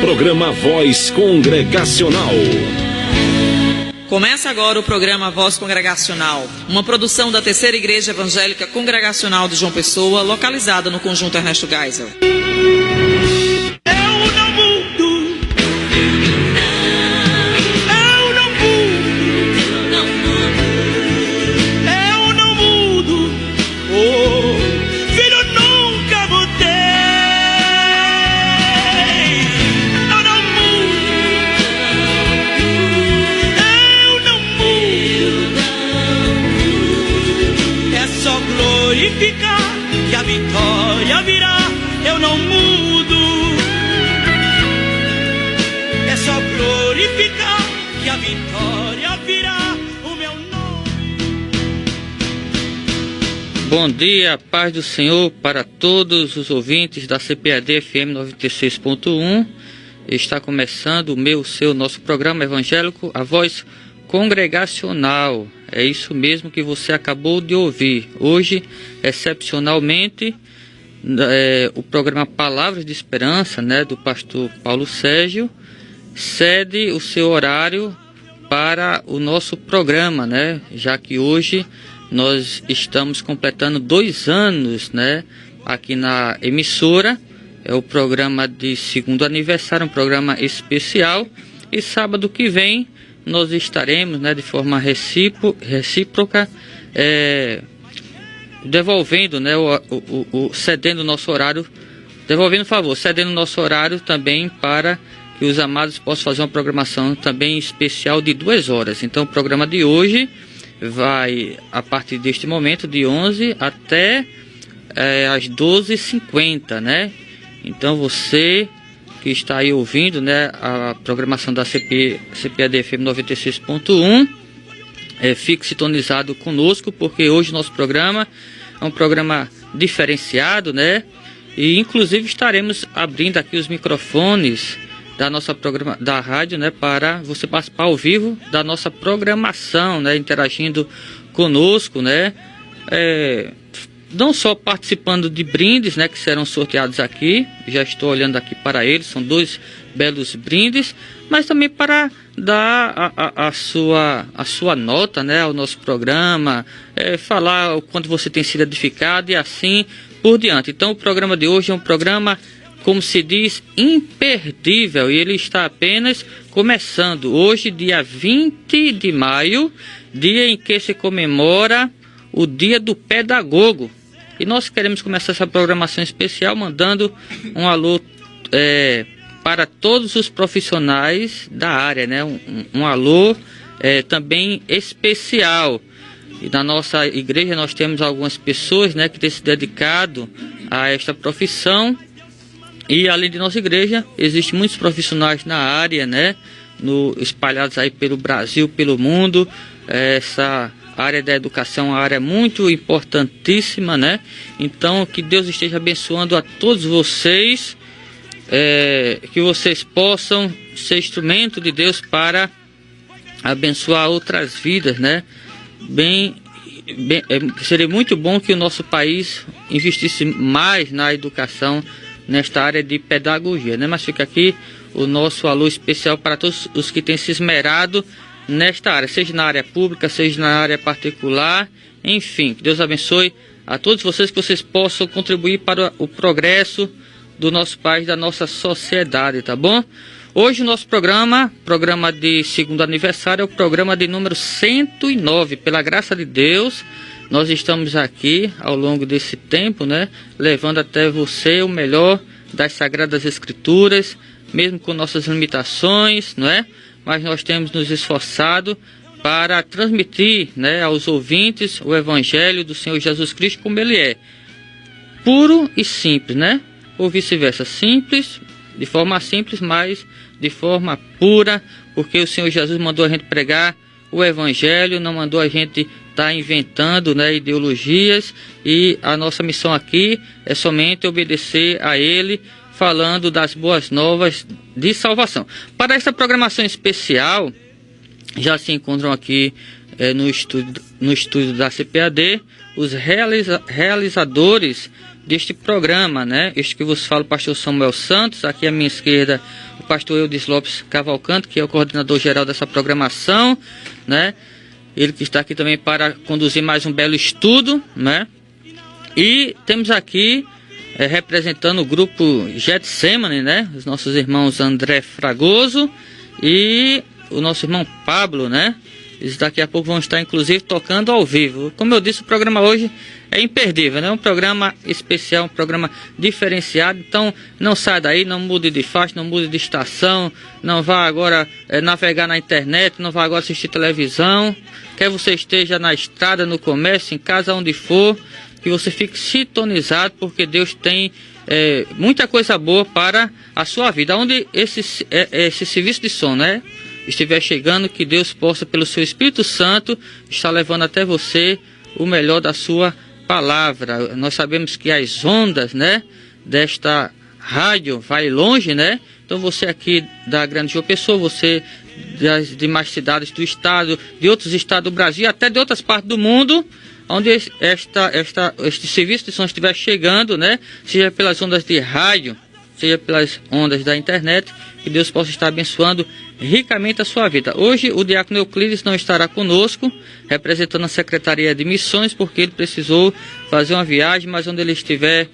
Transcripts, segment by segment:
Programa Voz Congregacional. Começa agora o programa Voz Congregacional, uma produção da Terceira Igreja Evangélica Congregacional de João Pessoa, localizada no Conjunto Ernesto Geisel. Que a vitória virá, eu não mudo. É só glorificar que a vitória virá, o meu nome. Bom dia, paz do Senhor para todos os ouvintes da CPAD FM 96.1. Está começando o seu nosso programa evangélico, a Voz Congregacional. É isso mesmo que você acabou de ouvir. Hoje, excepcionalmente, o programa Palavras de Esperança, do pastor Paulo Sérgio, cede o seu horário para o nosso programa, já que hoje nós estamos completando 2 anos, aqui na emissora. É o programa de 2º aniversário, um programa especial. E sábado que vem nós estaremos, de forma recíproca, devolvendo, cedendo nosso horário, cedendo nosso horário também para que os amados possam fazer uma programação também especial de 2 horas. Então o programa de hoje vai, a partir deste momento, de 11 até às 12h50, Então você que está aí ouvindo, a programação da CPAD FM 96.1, fique sintonizado conosco, porque hoje nosso programa é um programa diferenciado, e inclusive estaremos abrindo aqui os microfones da nossa da rádio, para você participar ao vivo da nossa programação, interagindo conosco, não só participando de brindes, que serão sorteados aqui, já estou olhando aqui para eles, são 2 belos brindes, mas também para dar a sua nota, ao nosso programa, falar o quanto você tem sido edificado e assim por diante. Então o programa de hoje é um programa, como se diz, imperdível, e ele está apenas começando. Hoje, dia 20 de maio, dia em que se comemora o Dia do Pedagogo. E nós queremos começar essa programação especial mandando um alô para todos os profissionais da área, um alô também especial. E na nossa igreja nós temos algumas pessoas, que têm se dedicado a esta profissão. E além de nossa igreja, existem muitos profissionais na área, espalhados aí pelo Brasil, pelo mundo. Essa a área da educação é uma área muito importantíssima, Então, que Deus esteja abençoando a todos vocês, que vocês possam ser instrumento de Deus para abençoar outras vidas, Seria muito bom que o nosso país investisse mais na educação, nesta área de pedagogia, Mas fica aqui o nosso alô especial para todos os que têm se esmerado nesta área, seja na área pública, seja na área particular, enfim, que Deus abençoe a todos vocês, que vocês possam contribuir para o progresso do nosso país, da nossa sociedade, tá bom? Hoje o nosso programa de 2º aniversário, é o programa de número 109, pela graça de Deus, nós estamos aqui ao longo desse tempo, levando até você o melhor das Sagradas Escrituras, mesmo com nossas limitações, mas nós temos nos esforçado para transmitir, aos ouvintes o Evangelho do Senhor Jesus Cristo como ele é, puro e simples, ou vice-versa, simples, de forma simples, mas de forma pura, porque o Senhor Jesus mandou a gente pregar o Evangelho, não mandou a gente estar inventando ideologias, e a nossa missão aqui é somente obedecer a ele, falando das boas novas de salvação. Para esta programação especial, já se encontram aqui no estúdio da CPAD os realizadores deste programa, Este que vos fala, o pastor Samuel Santos, aqui à minha esquerda, o pastor Eudes Lopes Cavalcante, que é o coordenador geral dessa programação, né? Ele que está aqui também para conduzir mais um belo estudo, né? E temos aqui, representando o grupo Getsemane, né? Os nossos irmãos André Fragoso e o nosso irmão Pablo, né? Eles daqui a pouco vão estar, inclusive, tocando ao vivo. Como eu disse, o programa hoje é imperdível, né? Um programa especial, um programa diferenciado. Então, não saia daí, não mude de faixa, não mude de estação. Não vá agora navegar na internet, não vá agora assistir televisão. Quer você esteja na estrada, no comércio, em casa, onde for, que você fique sintonizado, porque Deus tem muita coisa boa para a sua vida. Onde esse serviço de som, né, estiver chegando, que Deus possa, pelo seu Espírito Santo, estar levando até você o melhor da sua palavra. Nós sabemos que as ondas, né, desta rádio vai longe, né? Então você aqui da Grande João Pessoa, você das demais cidades do estado, de outros estados do Brasil, até de outras partes do mundo, onde este serviço de som estiver chegando, né, seja pelas ondas de rádio, seja pelas ondas da internet, que Deus possa estar abençoando ricamente a sua vida. Hoje o diácono Euclides não estará conosco, representando a Secretaria de Missões, porque ele precisou fazer uma viagem, mas onde ele estiver,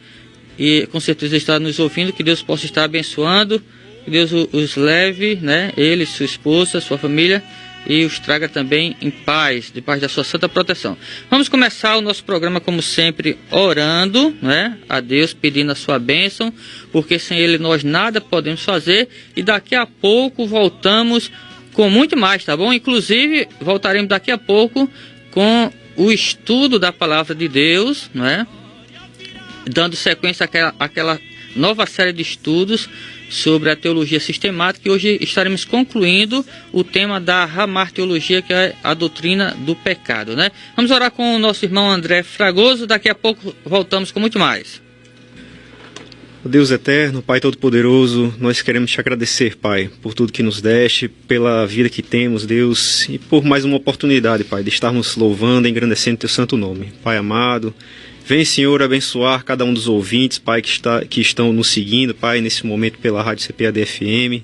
e com certeza está nos ouvindo, que Deus possa estar abençoando, que Deus os leve, né, ele, sua esposa, sua família, e os traga também em paz, debaixo da sua santa proteção. Vamos começar o nosso programa, como sempre, orando, né, a Deus, pedindo a sua bênção, porque sem Ele nós nada podemos fazer, e daqui a pouco voltamos com muito mais, tá bom? Inclusive, voltaremos daqui a pouco com o estudo da Palavra de Deus, né, dando sequência àquela nova série de estudos sobre a teologia sistemática, e hoje estaremos concluindo o tema da Hamartiologia, que é a doutrina do pecado, né? Vamos orar com o nosso irmão André Fragoso, daqui a pouco voltamos com muito mais. Deus eterno, Pai Todo-Poderoso, nós queremos te agradecer, Pai, por tudo que nos deste, pela vida que temos, Deus, e por mais uma oportunidade, Pai, de estarmos louvando e engrandecendo teu santo nome. Pai amado, vem, Senhor, abençoar cada um dos ouvintes, Pai, que estão nos seguindo, Pai, nesse momento pela Rádio CPAD-FM.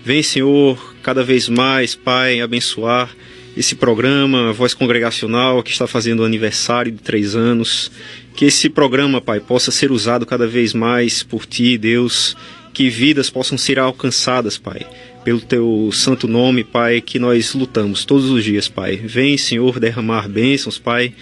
Vem, Senhor, cada vez mais, Pai, abençoar esse programa, a Voz Congregacional, que está fazendo o aniversário de 3 anos. Que esse programa, Pai, possa ser usado cada vez mais por Ti, Deus. Que vidas possam ser alcançadas, Pai, pelo Teu santo nome, Pai, que nós lutamos todos os dias, Pai. Vem, Senhor, derramar bênçãos, Pai,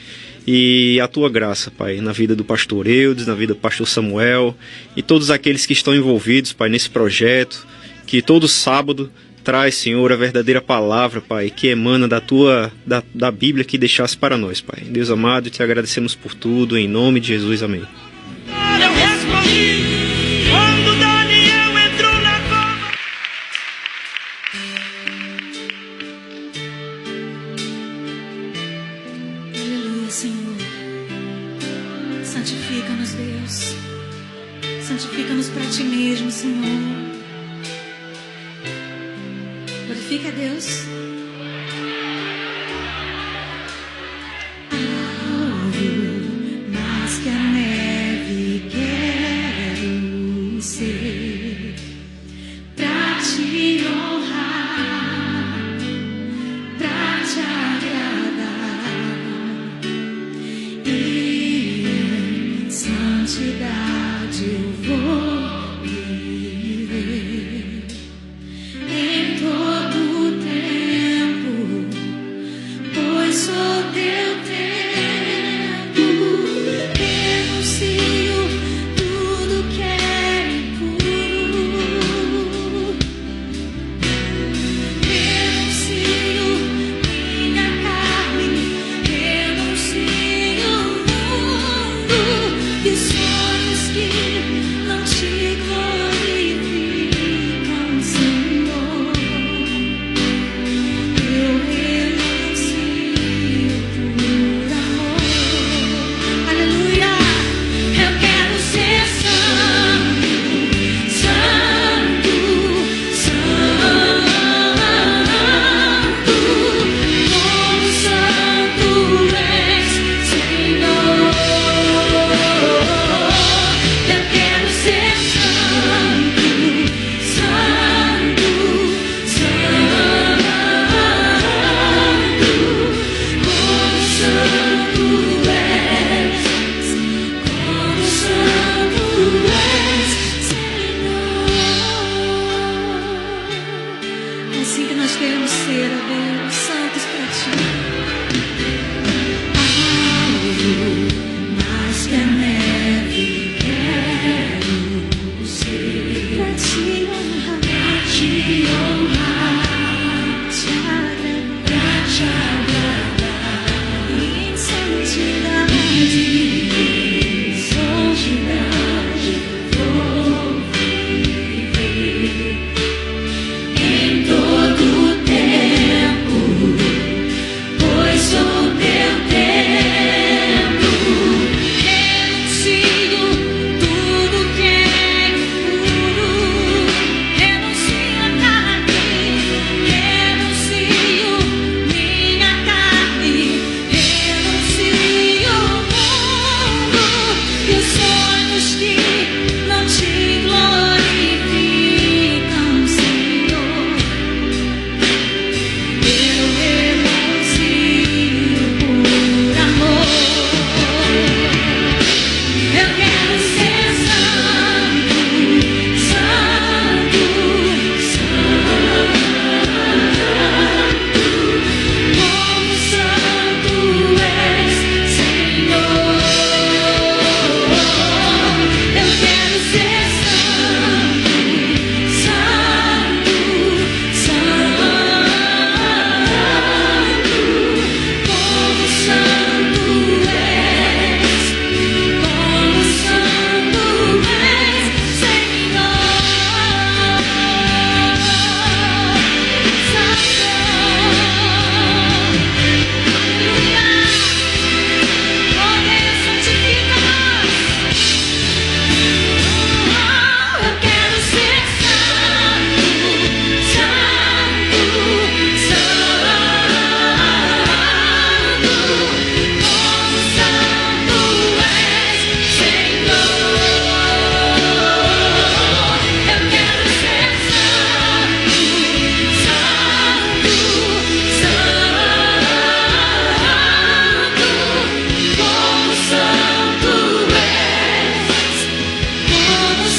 e a Tua graça, Pai, na vida do pastor Eudes, na vida do pastor Samuel e todos aqueles que estão envolvidos, Pai, nesse projeto, que todo sábado traz, Senhor, a verdadeira palavra, Pai, que emana da Bíblia que deixasse para nós, Pai. Deus amado, te agradecemos por tudo, em nome de Jesus, amém. Eu respondi quando Daniel entrou na cova. Aleluia, Senhor. Santifica-nos, Deus. Santifica-nos para Ti mesmo, Senhor. Glorifica a Deus. Mais que a neve quero ser, pra Te honrar, pra Te agradar, e em santidade eu vou viver em todo o tempo.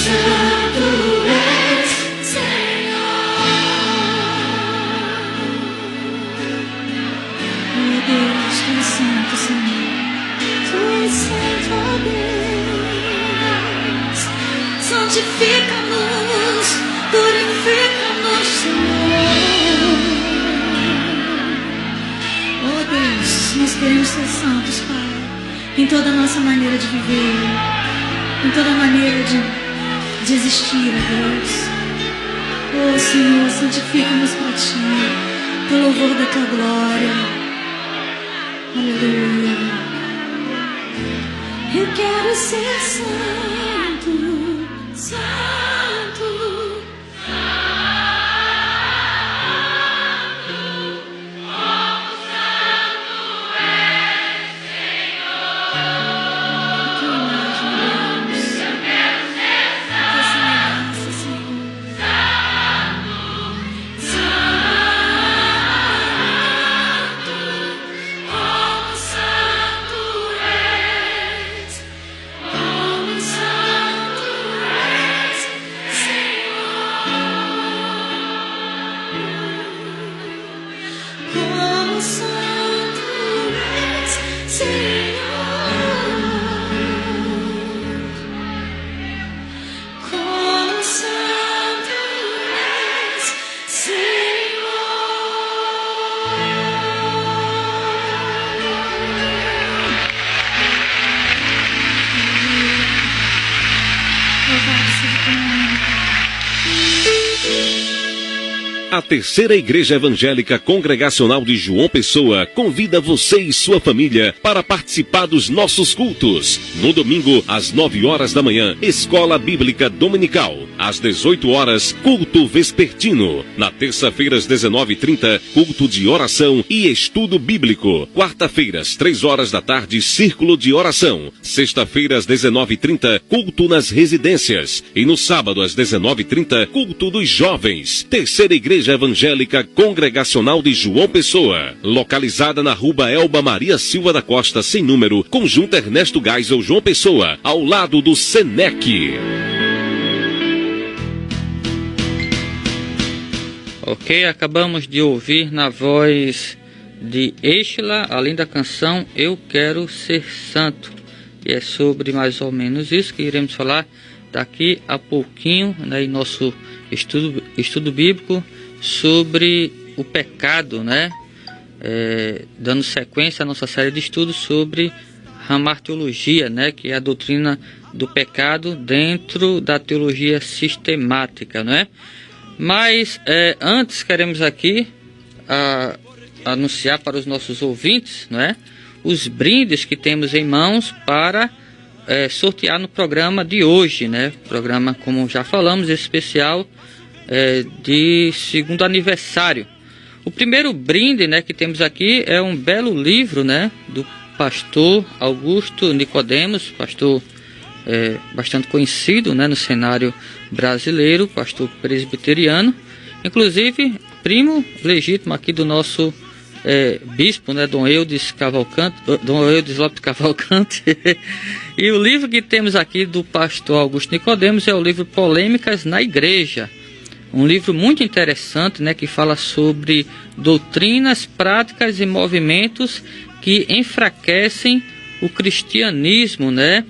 santo és, Senhor. Oh Deus, tu és santo, Senhor. Tu és santo, oh Deus. Santifica-nos, purifica-nos, Senhor. Oh Deus, nós queremos ser santos, Pai, em toda a nossa maneira de viver, em toda a maneira de existir, ó Deus. Oh Senhor, santifica-nos para Ti, pelo louvor da Tua glória. Aleluia. Eu quero ser santo, santo. A Terceira Igreja Evangélica Congregacional de João Pessoa convida você e sua família para participar dos nossos cultos. No domingo, às 9 horas da manhã, Escola Bíblica Dominical. Às 18 horas, culto vespertino. Na terça-feira, às 19h30, culto de oração e estudo bíblico. Quarta-feira, às 3 horas da tarde, círculo de oração. Sexta-feira, às 19h30, culto nas residências. E no sábado, às 19h30, culto dos jovens. Terceira Igreja Evangélica Congregacional de João Pessoa, localizada na Rua Elba Maria Silva da Costa, sem número, Conjunto Ernesto Geisel, João Pessoa, ao lado do Senec. Ok, acabamos de ouvir na voz de Eixla, além da canção Eu Quero Ser Santo. E é sobre mais ou menos isso que iremos falar daqui a pouquinho, né, em nosso estudo bíblico, sobre o pecado, né? Dando sequência à nossa série de estudos sobre hamartiologia, né? Que é a doutrina do pecado dentro da teologia sistemática, né? Mas antes queremos aqui anunciar para os nossos ouvintes, né? Os brindes que temos em mãos para sortear no programa de hoje, né? Programa, como já falamos, especial de segundo aniversário. O primeiro brinde, né, que temos aqui é um belo livro, né, do pastor Augusto Nicodemos, pastor bastante conhecido, né, no cenário brasileiro, pastor presbiteriano, inclusive primo legítimo aqui do nosso bispo, né, Dom Eudes Lopes Cavalcante. E o livro que temos aqui do pastor Augusto Nicodemos é o livro Polêmicas na Igreja. Um livro muito interessante, né, que fala sobre doutrinas, práticas e movimentos que enfraquecem o cristianismo, né?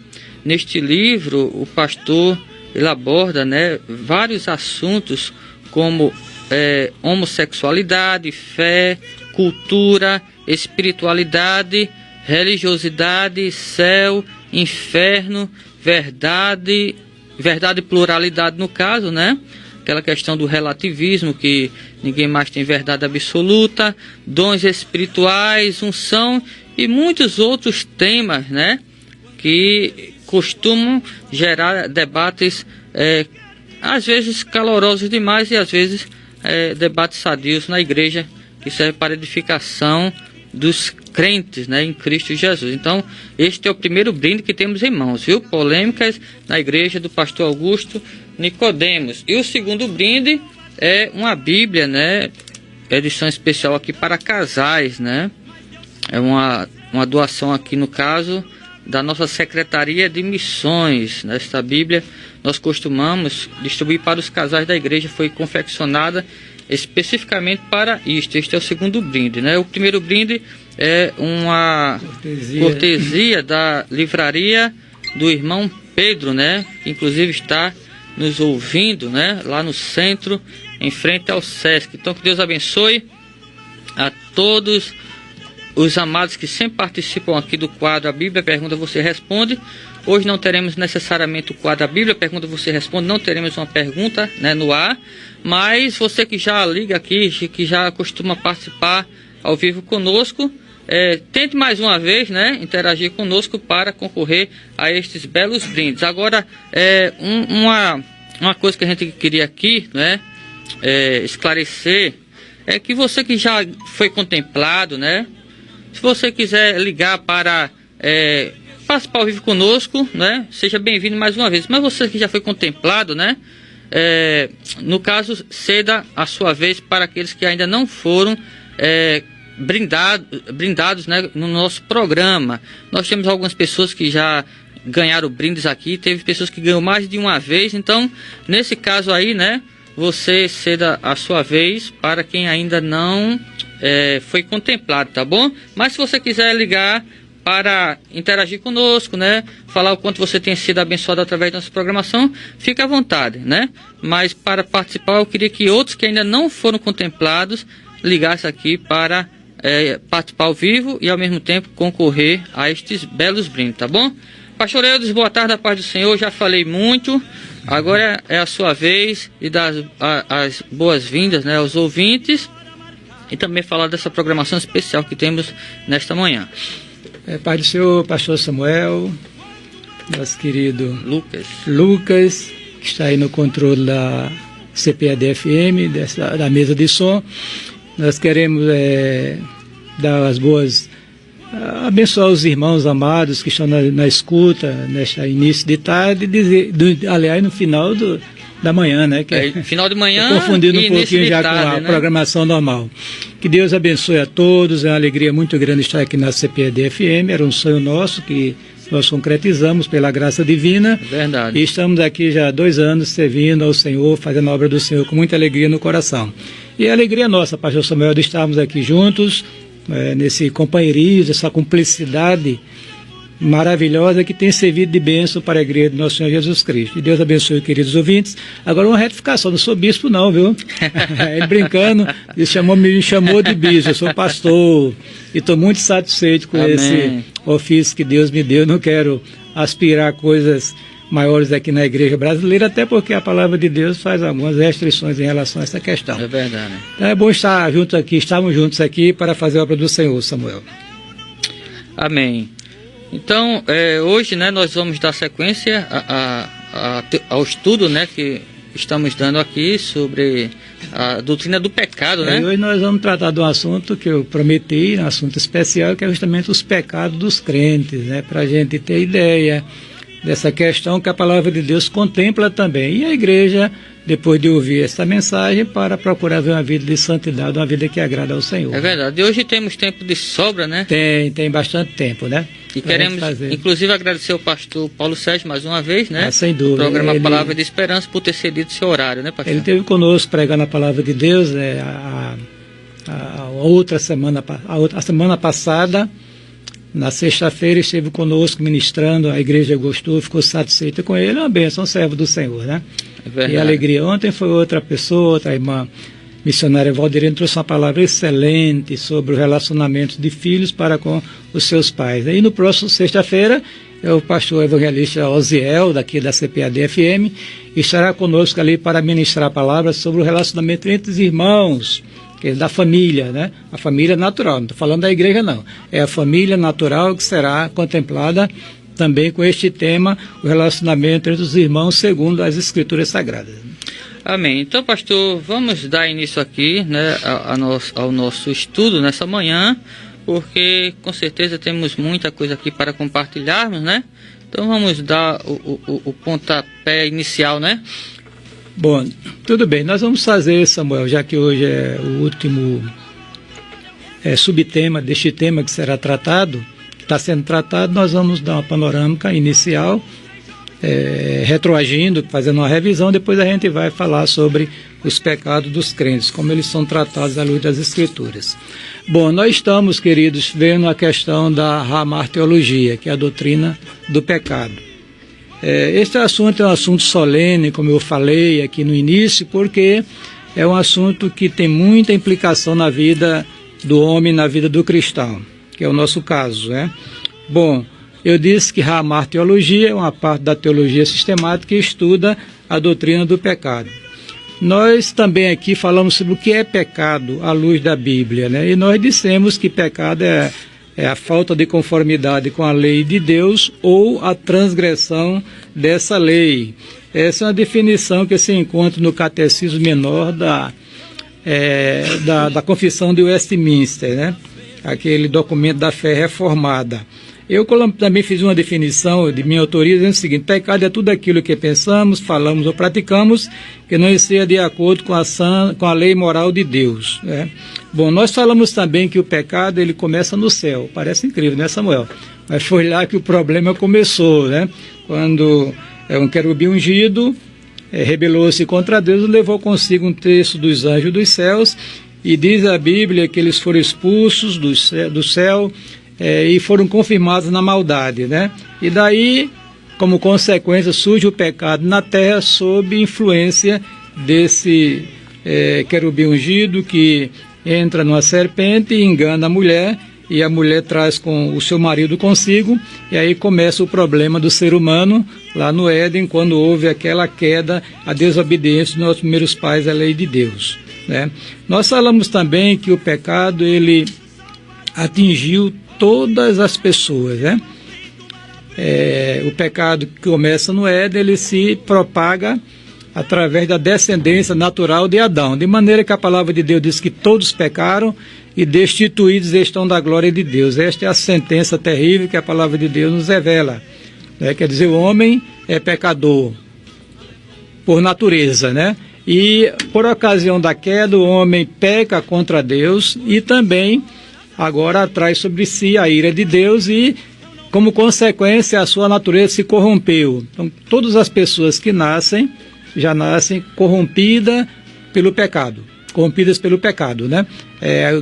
Neste livro, o pastor ele aborda, né, vários assuntos como homossexualidade, fé, cultura, espiritualidade, religiosidade, céu, inferno, verdade e pluralidade no caso, né? Aquela questão do relativismo, que ninguém mais tem verdade absoluta, dons espirituais, unção e muitos outros temas, né, que costumam gerar debates às vezes calorosos demais e às vezes debates sadios na igreja, que serve para edificação dos crentes, né, em Cristo Jesus. Então, este é o primeiro brinde que temos em mãos, viu? Polêmicas na Igreja do pastor Augusto Nicodemos. E o segundo brinde é uma Bíblia, né, edição especial aqui para casais, né? É uma doação aqui, no caso, da nossa Secretaria de Missões. Esta Bíblia nós costumamos distribuir para os casais da igreja, foi confeccionada especificamente para isto. Este é o segundo brinde, né? O primeiro brinde é uma cortesia da livraria do irmão Pedro, né? Que inclusive está nos ouvindo, né? Lá no centro, em frente ao Sesc. Então que Deus abençoe a todos os amados que sempre participam aqui do quadro A Bíblia Pergunta, Você Responde. Hoje não teremos necessariamente o quadro A Bíblia Pergunta, Você Responde, não teremos uma pergunta, né, no ar, mas você que já liga aqui, que já costuma participar ao vivo conosco, tente mais uma vez, né, interagir conosco para concorrer a estes belos brindes. Agora, uma coisa que a gente queria aqui, né, esclarecer, é que você que já foi contemplado, né, se você quiser ligar para participar ao vivo conosco, né, seja bem-vindo mais uma vez. Mas você que já foi contemplado, né, no caso, ceda a sua vez para aqueles que ainda não foram brindados, né, no nosso programa. Nós temos algumas pessoas que já ganharam brindes aqui, teve pessoas que ganham mais de uma vez. Então, nesse caso aí, né, você ceda a sua vez para quem ainda não foi contemplado, tá bom? Mas se você quiser ligar para interagir conosco, né, falar o quanto você tem sido abençoado através da nossa programação, fica à vontade, né? Mas para participar, eu queria que outros que ainda não foram contemplados ligassem aqui para participar ao vivo e ao mesmo tempo concorrer a estes belos brindes, tá bom? Pastor Eudes, boa tarde, a paz do Senhor. Já falei muito, agora é a sua vez de dar as boas-vindas, né, aos ouvintes e também falar dessa programação especial que temos nesta manhã. Pai do Senhor, pastor Samuel, nosso querido Lucas, que está aí no controle da CPAD-FM, da mesa de som. Nós queremos dar as boas, abençoar os irmãos amados que estão na escuta, neste início de tarde, aliás, no final da manhã, né? Que final de manhã, confundindo um pouquinho já tarde, com a né, programação normal. Que Deus abençoe a todos, é uma alegria muito grande estar aqui na CPAD-FM, era um sonho nosso que nós concretizamos pela graça divina. Verdade. E estamos aqui já há 2 anos servindo ao Senhor, fazendo a obra do Senhor com muita alegria no coração. E a alegria nossa, pastor Samuel, de estarmos aqui juntos, nesse companheirismo, essa cumplicidade maravilhosa que tem servido de bênção para a igreja do nosso Senhor Jesus Cristo. E Deus abençoe, queridos ouvintes. Agora uma retificação, não sou bispo não, viu? Ele brincando, me chamou de bispo, eu sou pastor e estou muito satisfeito com Amém. Esse ofício que Deus me deu. Não quero aspirar coisas maiores aqui na igreja brasileira, até porque a palavra de Deus faz algumas restrições em relação a essa questão. É verdade. Então é bom estarmos juntos aqui para fazer a obra do Senhor, Samuel. Amém. Então, hoje, né, nós vamos dar sequência ao estudo, né, que estamos dando aqui sobre a doutrina do pecado, né? E hoje nós vamos tratar de um assunto que eu prometi, um assunto especial, que é justamente os pecados dos crentes, né, para a gente ter ideia dessa questão que a palavra de Deus contempla também. E a igreja, depois de ouvir essa mensagem, para procurar ver uma vida de santidade, uma vida que agrada ao Senhor. É verdade. E hoje temos tempo de sobra, né? Tem bastante tempo, né? E queremos, inclusive, agradecer ao pastor Paulo Sérgio mais uma vez, né? Sem dúvida. O programa Palavra de Esperança, por ter cedido seu horário, né, pastor? Ele esteve conosco pregando a palavra de Deus, né? A semana passada, na sexta-feira, esteve conosco ministrando, a igreja gostou, ficou satisfeita com ele. É uma bênção, um servo do Senhor, né? É verdade. E alegria. Ontem foi outra pessoa, outra irmã missionária Valdirene, trouxe uma palavra excelente sobre o relacionamento de filhos para com os seus pais. E no próximo sexta-feira, é o pastor evangelista Osiel, daqui da CPAD-FM, estará conosco ali para ministrar a palavra sobre o relacionamento entre os irmãos, da família, né? A família natural, não estou falando da igreja não, é a família natural que será contemplada também com este tema, o relacionamento entre os irmãos segundo as Escrituras Sagradas. Amém. Então, pastor, vamos dar início aqui, né, ao nosso estudo nessa manhã, porque com certeza temos muita coisa aqui para compartilharmos, né? Então vamos dar o pontapé inicial, né? Bom, tudo bem, nós vamos fazer, Samuel, já que hoje é o último subtema deste tema que será tratado, que está sendo tratado, nós vamos dar uma panorâmica inicial, retroagindo, fazendo uma revisão, depois a gente vai falar sobre os pecados dos crentes, como eles são tratados à luz das Escrituras. Bom, nós estamos, queridos, vendo a questão da hamartiologia, que é a doutrina do pecado. Este assunto é um assunto solene, como eu falei aqui no início, porque é um assunto que tem muita implicação na vida do homem, na vida do cristão, que é o nosso caso, né? Bom, eu disse que a hamartiologia é uma parte da teologia sistemática que estuda a doutrina do pecado. Nós também aqui falamos sobre o que é pecado à luz da Bíblia, né? E nós dissemos que pecado é a falta de conformidade com a lei de Deus ou a transgressão dessa lei. Essa é uma definição que se encontra no Catecismo Menor da Confissão de Westminster, né? Aquele documento da fé reformada. Eu também fiz uma definição de minha autoria dizendo o seguinte: pecado é tudo aquilo que pensamos, falamos ou praticamos que não esteja de acordo com a lei moral de Deus, né? Bom, nós falamos também que o pecado ele começa no céu. Parece incrível, né, Samuel? Mas foi lá que o problema começou, né? Quando um querubim ungido rebelou-se contra Deus e levou consigo um terço dos anjos dos céus, e diz a Bíblia que eles foram expulsos do céu e foram confirmados na maldade, né? E daí, como consequência, surge o pecado na terra sob influência desse querubim ungido que entra numa serpente e engana a mulher, e a mulher traz com o seu marido consigo, e aí começa o problema do ser humano lá no Éden, quando houve aquela queda, a desobediência dos nossos primeiros pais à lei de Deus, né? Nós falamos também que o pecado ele atingiu todas as pessoas, né? O pecado que começa no Éden, ele se propaga através da descendência natural de Adão, de maneira que a palavra de Deus diz que todos pecaram e destituídos estão da glória de Deus. Esta é a sentença terrível que a palavra de Deus nos revela, né? Quer dizer, o homem é pecador por natureza, né? E por ocasião da queda, o homem peca contra Deus e também agora atrai sobre si a ira de Deus e, como consequência, a sua natureza se corrompeu. Então, todas as pessoas que nascem, já nascem corrompidas pelo pecado, né?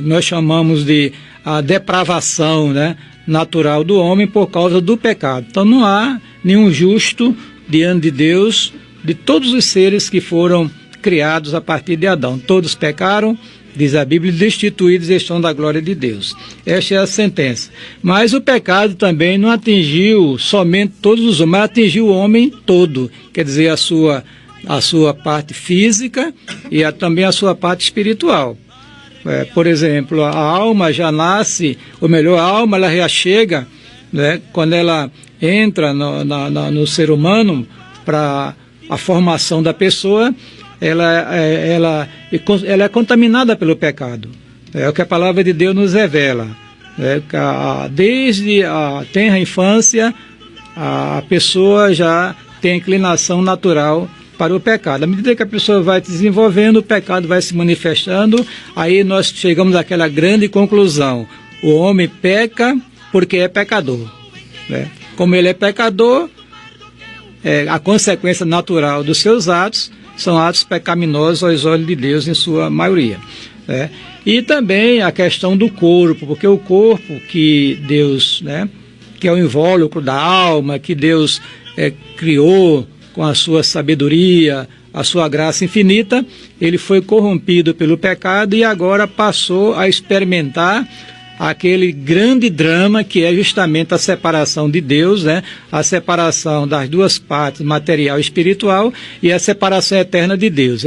Nós chamamos de a depravação, né, natural do homem por causa do pecado. Então não há nenhum justo diante de Deus, de todos os seres que foram criados a partir de Adão. Todos pecaram, diz a Bíblia, destituídos estão da glória de Deus. Esta é a sentença. Mas o pecado também não atingiu somente todos os homens, mas atingiu o homem todo, quer dizer, a sua parte física e também a sua parte espiritual. Por exemplo, a alma já nasce, ou melhor, a alma ela já chega, né, quando ela entra no ser humano para a formação da pessoa, ela é contaminada pelo pecado. É o que a palavra de Deus nos revela. Desde a tenra infância, a pessoa já tem inclinação natural para o pecado. À medida que a pessoa vai se desenvolvendo, o pecado vai se manifestando, aí nós chegamos àquela grande conclusão: o homem peca porque é pecador, né? Como ele é pecador, a consequência natural dos seus atos são atos pecaminosos aos olhos de Deus, em sua maioria, né? E também a questão do corpo, porque o corpo que Deus, né, que é o invólucro da alma, que Deus criou com a sua sabedoria, a sua graça infinita, ele foi corrompido pelo pecado e agora passou a experimentar aquele grande drama que é justamente a separação de Deus, né? A separação das duas partes, material e espiritual, e a separação eterna de Deus.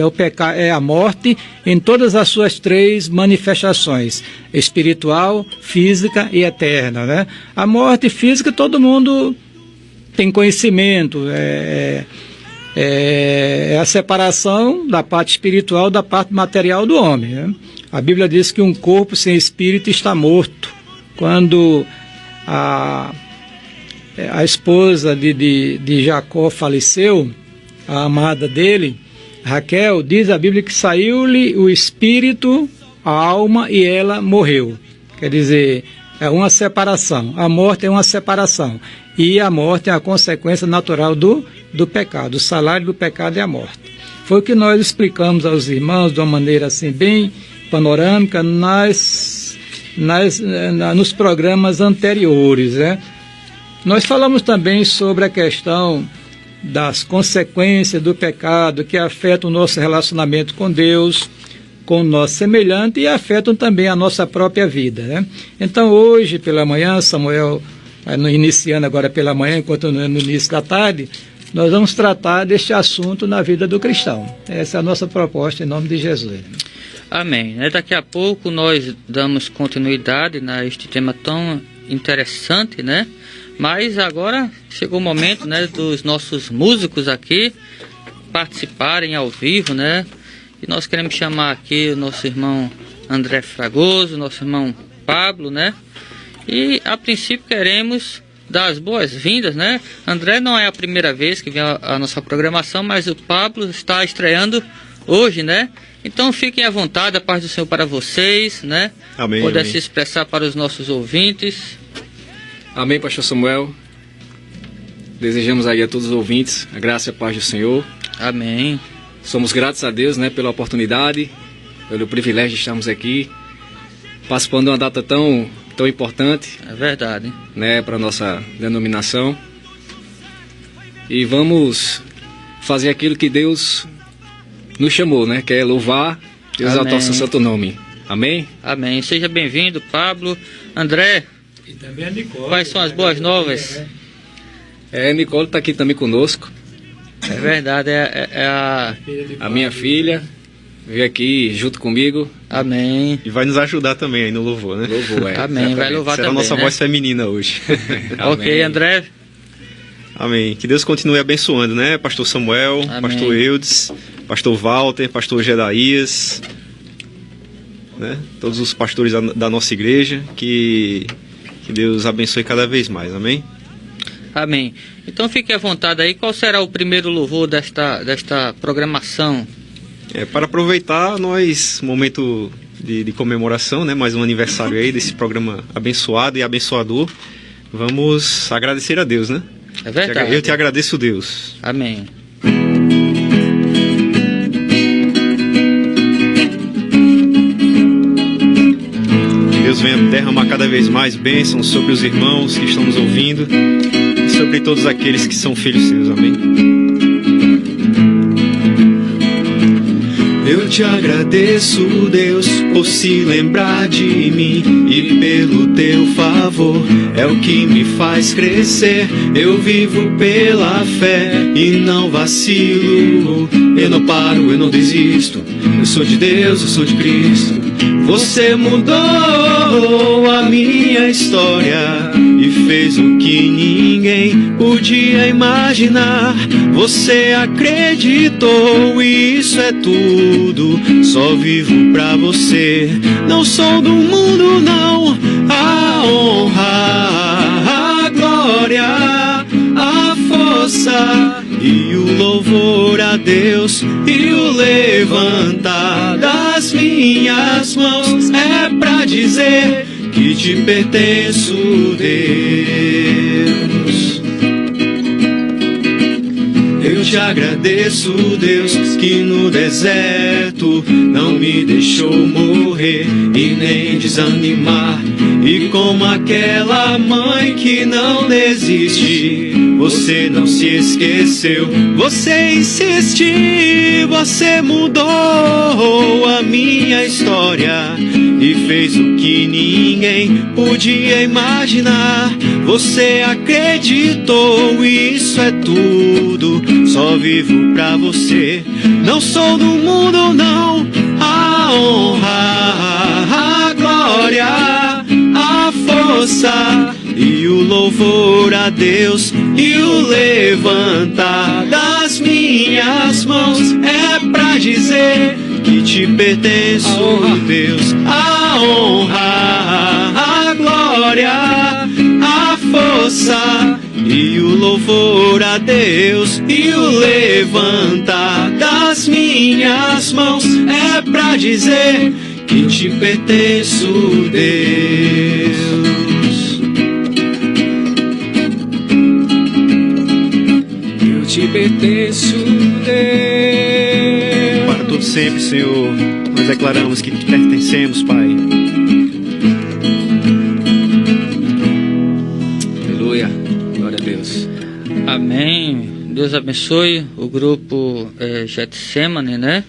É a morte em todas as suas três manifestações: espiritual, física e eterna, né? A morte física todo mundo tem conhecimento, é a separação da parte espiritual da parte material do homem, né? A Bíblia diz que um corpo sem espírito está morto. Quando a esposa de Jacó faleceu, a amada dele, Raquel, diz a Bíblia que saiu-lhe o espírito, a alma, e ela morreu. Quer dizer, é uma separação. A morte é uma separação. E a morte é a consequência natural do pecado. O salário do pecado é a morte. Foi o que nós explicamos aos irmãos de uma maneira assim bem panorâmica nos programas anteriores, né? Nós falamos também sobre a questão das consequências do pecado que afetam o nosso relacionamento com Deus, com o nosso semelhante e afetam também a nossa própria vida, né? Então hoje pela manhã, Samuel, iniciando agora pela manhã, enquanto no início da tarde, nós vamos tratar deste assunto na vida do cristão. Essa é a nossa proposta em nome de Jesus. Amém. Daqui a pouco nós damos continuidade a este tema tão interessante, né? Mas agora chegou o momento, né, dos nossos músicos aqui participarem ao vivo, né? E nós queremos chamar aqui o nosso irmão André Fragoso, nosso irmão Pablo, né? E a princípio queremos dar as boas-vindas, né? André não é a primeira vez que vem a nossa programação, mas o Pablo está estreando hoje, né? Então fiquem à vontade, a paz do Senhor para vocês, né? Amém. Poder amém. se expressar para os nossos ouvintes. Amém, pastor Samuel. Desejamos aí a todos os ouvintes a graça e a paz do Senhor. Amém. Somos gratos a Deus, né, pela oportunidade, pelo privilégio de estarmos aqui participando de uma data tão importante, É verdade. né, para a nossa denominação. E vamos fazer aquilo que Deus nos chamou, né, que é louvar e exaltar o seu santo nome. Amém? Amém. Seja bem-vindo, Pablo. André, E também a Nicole. quais são as boas novas? Nicole está aqui também conosco, É verdade, é a minha filha, veio aqui junto comigo. Amém. E vai nos ajudar também aí no louvor, né? Louvor, Amém, vai louvar Será a também, nossa né? voz feminina hoje. Ok, Amém. André. Amém. Que Deus continue abençoando, né? Pastor Samuel, Amém. Pastor Eudes, Pastor Walter, Pastor Gedaías, né? Todos os pastores da nossa igreja, que Deus abençoe cada vez mais, amém? Amém. Então fique à vontade aí. Qual será o primeiro louvor desta programação? Para aproveitar momento de comemoração, né? Mais um aniversário aí desse programa abençoado e abençoador. Vamos agradecer a Deus, né? É verdade. Eu te agradeço, Deus. Amém. Deus venha derramar cada vez mais bênçãos sobre os irmãos que estão nos ouvindo e sobre todos aqueles que são filhos seus, amém? Eu te agradeço, Deus, por se lembrar de mim e pelo teu favor, é o que me faz crescer. Eu vivo pela fé e não vacilo, eu não paro, eu não desisto. Eu sou de Deus, eu sou de Cristo. Você mudou a minha história e fez o que ninguém podia imaginar. Você acreditou e isso é tudo. Só vivo pra você. Não sou do mundo, não. A honra, a glória, a força e o louvor a Deus e o levantar das minhas mãos é pra dizer que te pertenço, Deus. Eu te agradeço, Deus, que no deserto não me deixou morrer e nem desanimar. E como aquela mãe que não desiste, você não se esqueceu, você insiste, você mudou a minha história e fez o que ninguém podia imaginar. Você acreditou, isso é tudo, só vivo pra você. Não sou do mundo, não. A honra, a glória, a força e o louvor a Deus e o levantar das minhas mãos é pra dizer que te pertenço, Deus. A honra, a glória, a força e o louvor a Deus e o levantar das minhas mãos é pra dizer que te pertenço, Deus. te pertenço, Deus. Para todo sempre, Senhor, nós declaramos que te pertencemos, Pai. Aleluia, glória a Deus. Amém. Deus abençoe o grupo Getsemane, né?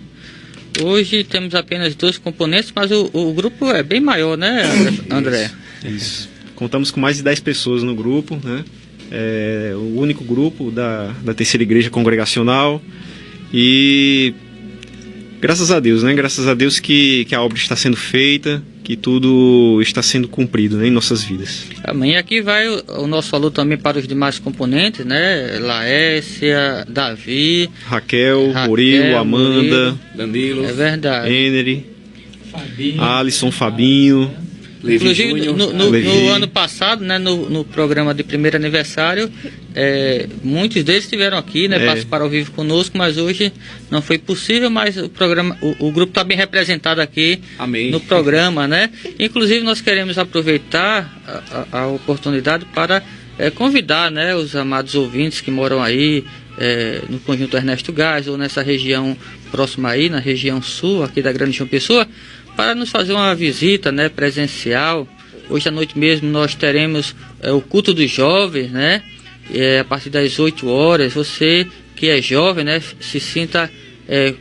Hoje temos apenas 2 componentes, mas o grupo é bem maior, né, André? Isso. Contamos com mais de 10 pessoas no grupo, né? É o único grupo da Terceira Igreja Congregacional. E graças a Deus, né? Graças a Deus que a obra está sendo feita, que tudo está sendo cumprido, né, em nossas vidas. Amém. E aqui vai o nosso saludo também para os demais componentes, né? Laécia, Davi, Raquel, Murilo, Amanda, Danilo, é verdade, Henry, Alisson, Fabinho. Inclusive, no ano passado, né, no programa de primeiro aniversário, muitos deles estiveram aqui, né, participaram ao vivo conosco, mas hoje não foi possível, mas o grupo está bem representado aqui. Amém. No programa, né? Inclusive, nós queremos aproveitar a oportunidade para convidar, né, os amados ouvintes que moram aí no Conjunto Ernesto Gás, ou nessa região próxima aí, na região sul, aqui da Grande João Pessoa, para nos fazer uma visita, né, presencial. Hoje à noite mesmo nós teremos o culto dos jovens, né, a partir das 8 horas. Você que é jovem, né, se sinta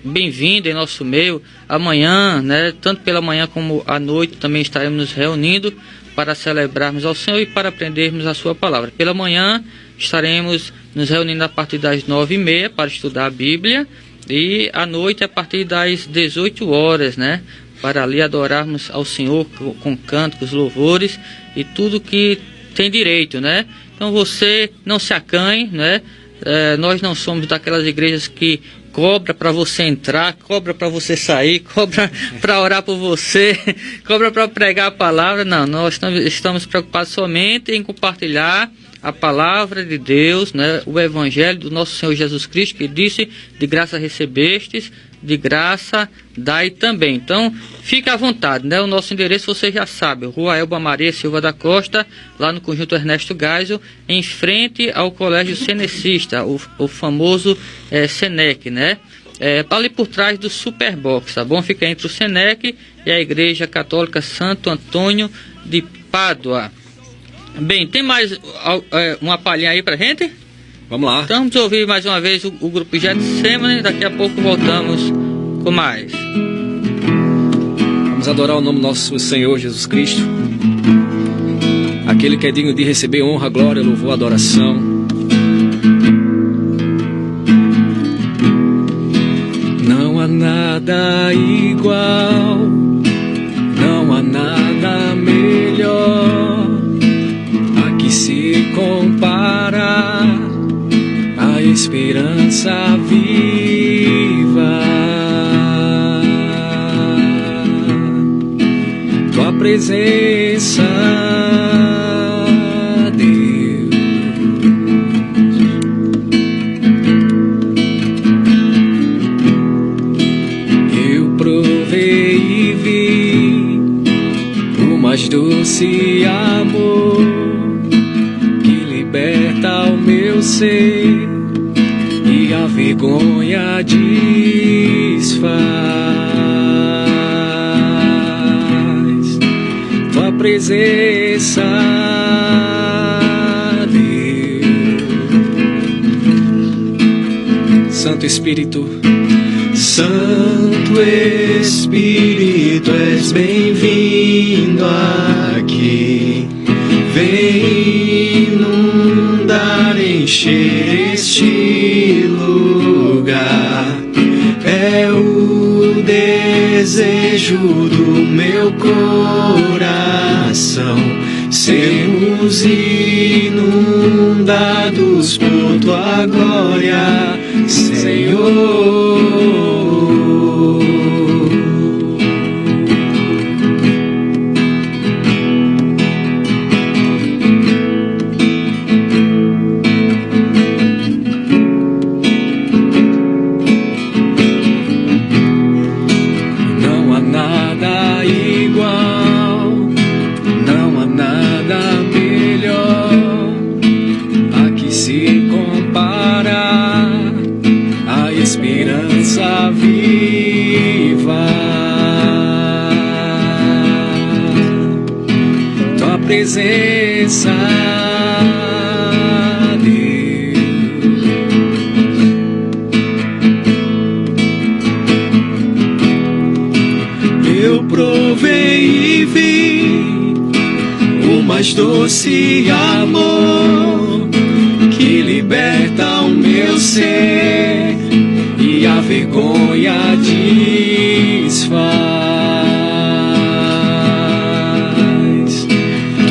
bem-vindo em nosso meio. Amanhã, né, tanto pela manhã como à noite, também estaremos nos reunindo para celebrarmos ao Senhor e para aprendermos a sua palavra. Pela manhã estaremos nos reunindo a partir das 9h30 para estudar a Bíblia, e à noite a partir das 18 horas, né, para ali adorarmos ao Senhor com cânticos, louvores e tudo que tem direito, né? Então você não se acanhe, né? Nós não somos daquelas igrejas que cobra para você entrar, cobra para você sair, cobra para orar por você, cobra para pregar a palavra. Não, nós estamos preocupados somente em compartilhar a palavra de Deus, né? O Evangelho do nosso Senhor Jesus Cristo, que disse: de graça recebestes, de graça dai também. Então, fique à vontade, né? O nosso endereço você já sabe, Rua Elba Maria Silva da Costa, lá no Conjunto Ernesto Geisel, em frente ao Colégio Cenecista, o famoso Senec, né? Ali por trás do Superbox, tá bom? Fica entre o Senec e a Igreja Católica Santo Antônio de Pádua. Bem, tem mais uma palhinha aí pra gente? Vamos lá. Então vamos ouvir mais uma vez o grupo Getsemane. Daqui a pouco voltamos com mais. Vamos adorar o nome do nosso Senhor Jesus Cristo, aquele que é digno de receber honra, glória, louvor, adoração. Não há nada igual, não há nada melhor a que se compara a esperança viva. Tua presença, Deus. Eu provei e vi o mais doce amor que liberta o meu ser e a vergonha desfaz. Tua presença, Deus. Santo Espírito, Santo Espírito, és bem-vindo aqui. Vem inundar, encher este lugar. É o desejo do meu coração, sermos inundados por tua glória, Senhor. Se compara presença, eu provei e vi o mais doce amor que liberta o meu ser e a vergonha desfaz.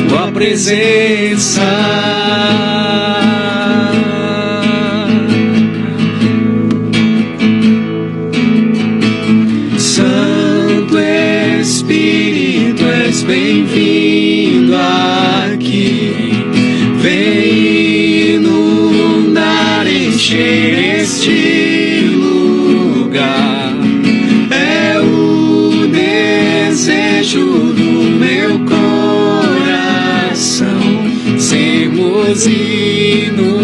Tua presença, Santo Espírito, és bem-vindo aqui. Vem inundar, encher este lugar. É o desejo do meu coração sermos inundados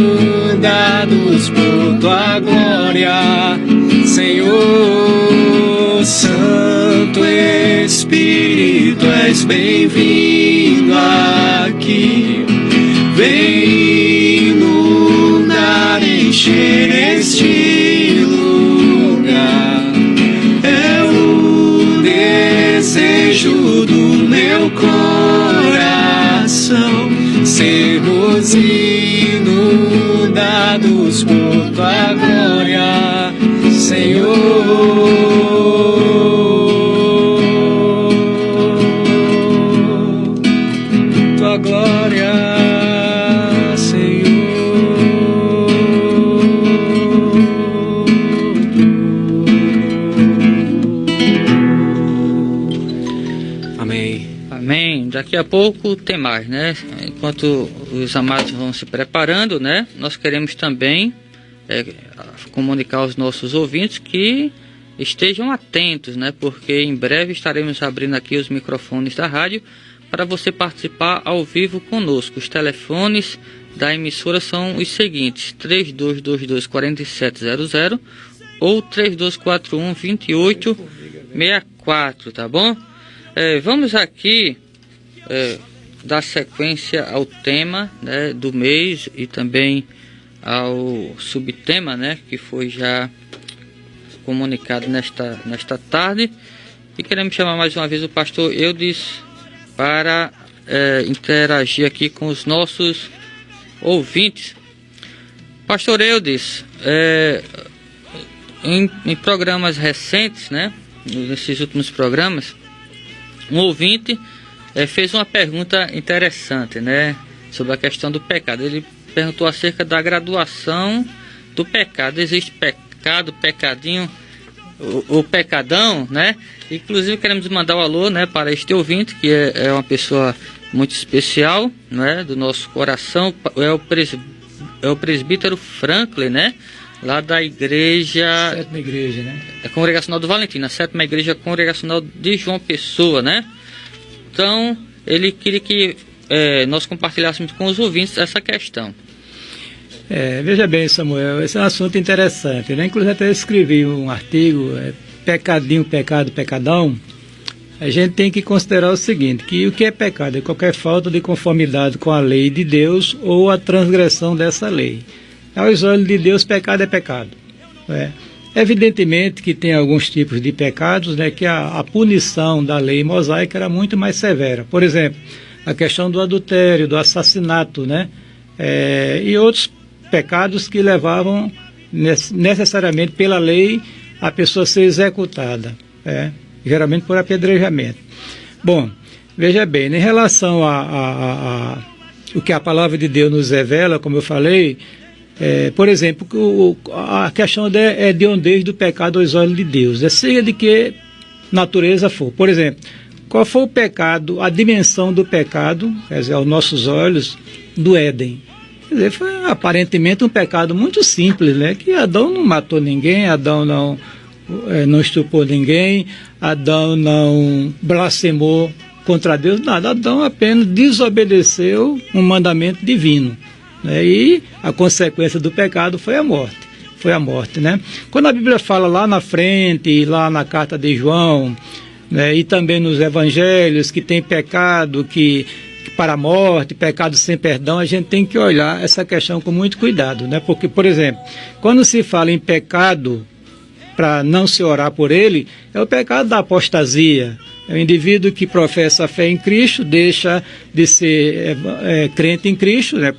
por tua glória, Senhor. Santo Espírito, és bem-vindo aqui. Vem inundar, encher este lugar. É o desejo do meu coração sermos inundados por tua glória, Senhor. Tua glória, daqui a pouco tem mais, né? Enquanto os amados vão se preparando, né? Nós queremos também comunicar aos nossos ouvintes que estejam atentos, né? Porque em breve estaremos abrindo aqui os microfones da rádio para você participar ao vivo conosco. Os telefones da emissora são os seguintes: 3222-4700 ou 3241-2864, tá bom? Vamos aqui dar sequência ao tema, né, do mês e também ao subtema, né, que foi já comunicado nesta tarde, e queremos chamar mais uma vez o pastor Eudes para interagir aqui com os nossos ouvintes. Pastor Eudes, em programas recentes, né, nesses últimos programas, um ouvinte fez uma pergunta interessante, né, sobre a questão do pecado. Ele perguntou acerca da graduação do pecado. Existe pecado, pecadinho, o pecadão, né? Inclusive queremos mandar um alô, né, para este ouvinte, que é uma pessoa muito especial, né, do nosso coração. É o presbítero Franklin, né, lá da igreja... Sétima igreja, né? Congregacional do Valentim, a sétima igreja congregacional de João Pessoa, né? Então, ele queria que nós compartilhássemos com os ouvintes essa questão. Veja bem, Samuel, esse é um assunto interessante, né? Inclusive até escrevi um artigo, pecadinho, pecado, pecadão. A gente tem que considerar o seguinte, que o que é pecado é qualquer falta de conformidade com a lei de Deus ou a transgressão dessa lei. Aos olhos de Deus, pecado é pecado. Evidentemente que tem alguns tipos de pecados, né, que a punição da lei mosaica era muito mais severa. Por exemplo, a questão do adultério, do assassinato, né, e outros pecados que levavam necessariamente pela lei a pessoa ser executada, geralmente por apedrejamento. Bom, veja bem, em relação a o que a palavra de Deus nos revela, como eu falei, por exemplo, a questão é de hondez do pecado aos olhos de Deus, seja de que natureza for. Por exemplo, qual foi o pecado, a dimensão do pecado, quer dizer, aos nossos olhos, do Éden? Quer dizer, foi aparentemente um pecado muito simples, né? Que Adão não matou ninguém, Adão não estuprou ninguém, Adão não blasfemou contra Deus, nada. Adão apenas desobedeceu um mandamento divino. E a consequência do pecado foi a morte. Né? Quando a Bíblia fala lá na frente, lá na carta de João, né, e também nos evangelhos, que tem pecado, que para a morte, pecado sem perdão, a gente tem que olhar essa questão com muito cuidado, né? Porque, por exemplo, quando se fala em pecado para não se orar por ele, é o pecado da apostasia. É o indivíduo que professa a fé em Cristo, deixa de ser crente em Cristo, né?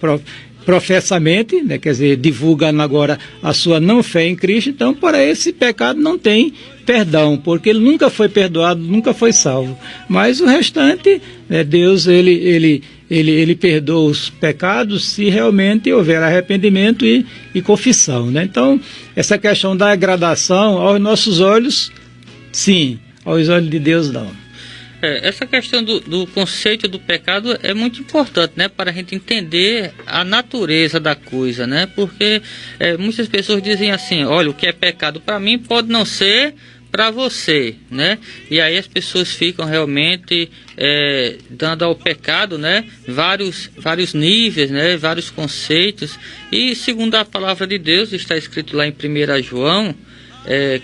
Professamente, né? Quer dizer, divulgando agora a sua não fé em Cristo. Então, para esse pecado não tem perdão, porque ele nunca foi perdoado, nunca foi salvo. Mas o restante, né, Deus ele perdoa os pecados se realmente houver arrependimento e confissão, né? Então, essa questão da gradação aos nossos olhos, sim, aos olhos de Deus não. Essa questão do conceito do pecado é muito importante, né, para a gente entender a natureza da coisa, né? Porque muitas pessoas dizem assim, olha, o que é pecado para mim pode não ser para você, né? E aí as pessoas ficam realmente dando ao pecado, né, vários níveis, né, vários conceitos. E segundo a palavra de Deus, está escrito lá em 1 João,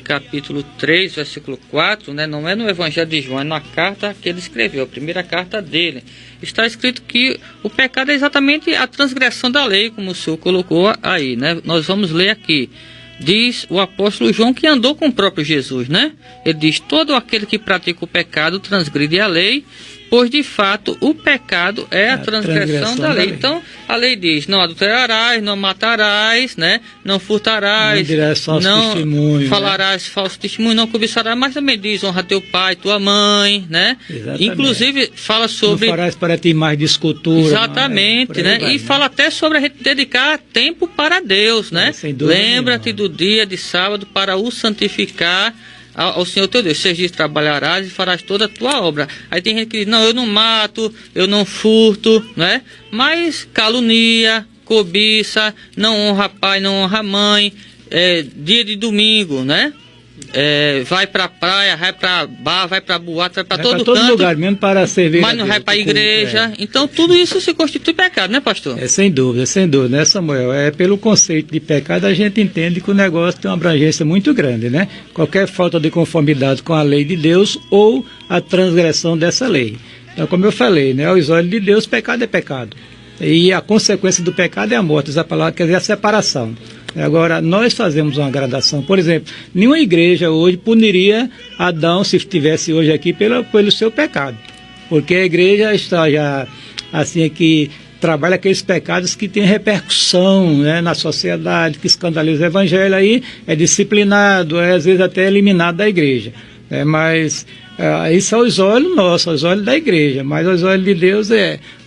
capítulo 3, versículo 4, né, não é no Evangelho de João, é na carta que ele escreveu, a primeira carta dele. Está escrito que o pecado é exatamente a transgressão da lei, como o senhor colocou aí, né? Nós vamos ler aqui. Diz o apóstolo João, que andou com o próprio Jesus, né? Ele diz, todo aquele que pratica o pecado transgride a lei, pois de fato o pecado é a transgressão da lei. Então a lei diz, não adulterarás, não matarás, né? Não furtarás, não falarás, né, falso testemunho, não cobiçarás, mas também diz, honra teu pai, tua mãe, né? Exatamente. Inclusive fala sobre... Não farás para ti mais de escultura. Exatamente, né? Vai, e fala até sobre a gente dedicar tempo para Deus, né? Lembra-te do dia de sábado para o santificar ao Senhor teu Deus. 6 dias trabalharás e farás toda a tua obra. Aí tem gente que diz, não, eu não mato, eu não furto, né? Mas calunia, cobiça, não honra pai, não honra mãe, dia de domingo, né? Vai pra praia, vai pra bar, vai pra boate, vai pra todo canto, lugar, mesmo para servir, mas não vai pra igreja. Então tudo isso se constitui pecado, né, pastor? Sem dúvida, né, Samuel? Pelo conceito de pecado a gente entende que o negócio tem uma abrangência muito grande, né? Qualquer falta de conformidade com a lei de Deus ou a transgressão dessa lei. Então, como eu falei, né, aos olhos de Deus, pecado é pecado. E a consequência do pecado é a morte, essa palavra quer dizer a separação. Agora, nós fazemos uma gradação. Por exemplo, nenhuma igreja hoje puniria Adão, se estivesse hoje aqui, pelo seu pecado. Porque a igreja está já, assim, aqui, trabalha aqueles pecados que têm repercussão, né, na sociedade, que escandaliza o evangelho, aí é disciplinado, às vezes até eliminado da igreja. Mas isso aos olhos nossos, aos olhos da igreja, mas aos olhos de Deus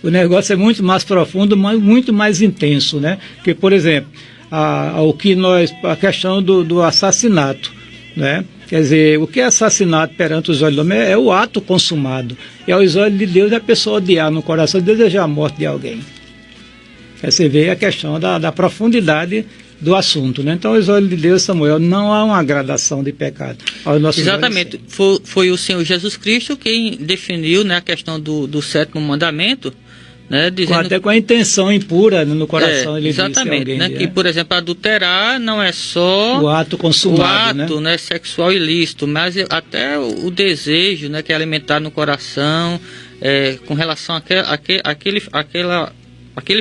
o negócio é muito mais profundo, muito mais intenso, né? Porque, por exemplo, a questão do assassinato, né? Quer dizer, o que é assassinato perante os olhos do homem é o ato consumado. E aos olhos de Deus é a pessoa odiar no coração, desejar a morte de alguém. Você vê a questão da profundidade do assunto, né? Então, aos olhos de Deus, Samuel, não há uma gradação de pecado. Exatamente. Foi o Senhor Jesus Cristo quem definiu, né, a questão do 7º mandamento, né, dizendo... Até com a intenção impura no coração, ele exatamente, disse né, que, por exemplo, adulterar não é só o ato consumado, o ato, né, sexual ilícito, mas até o desejo, né, que é alimentado no coração, com relação àquele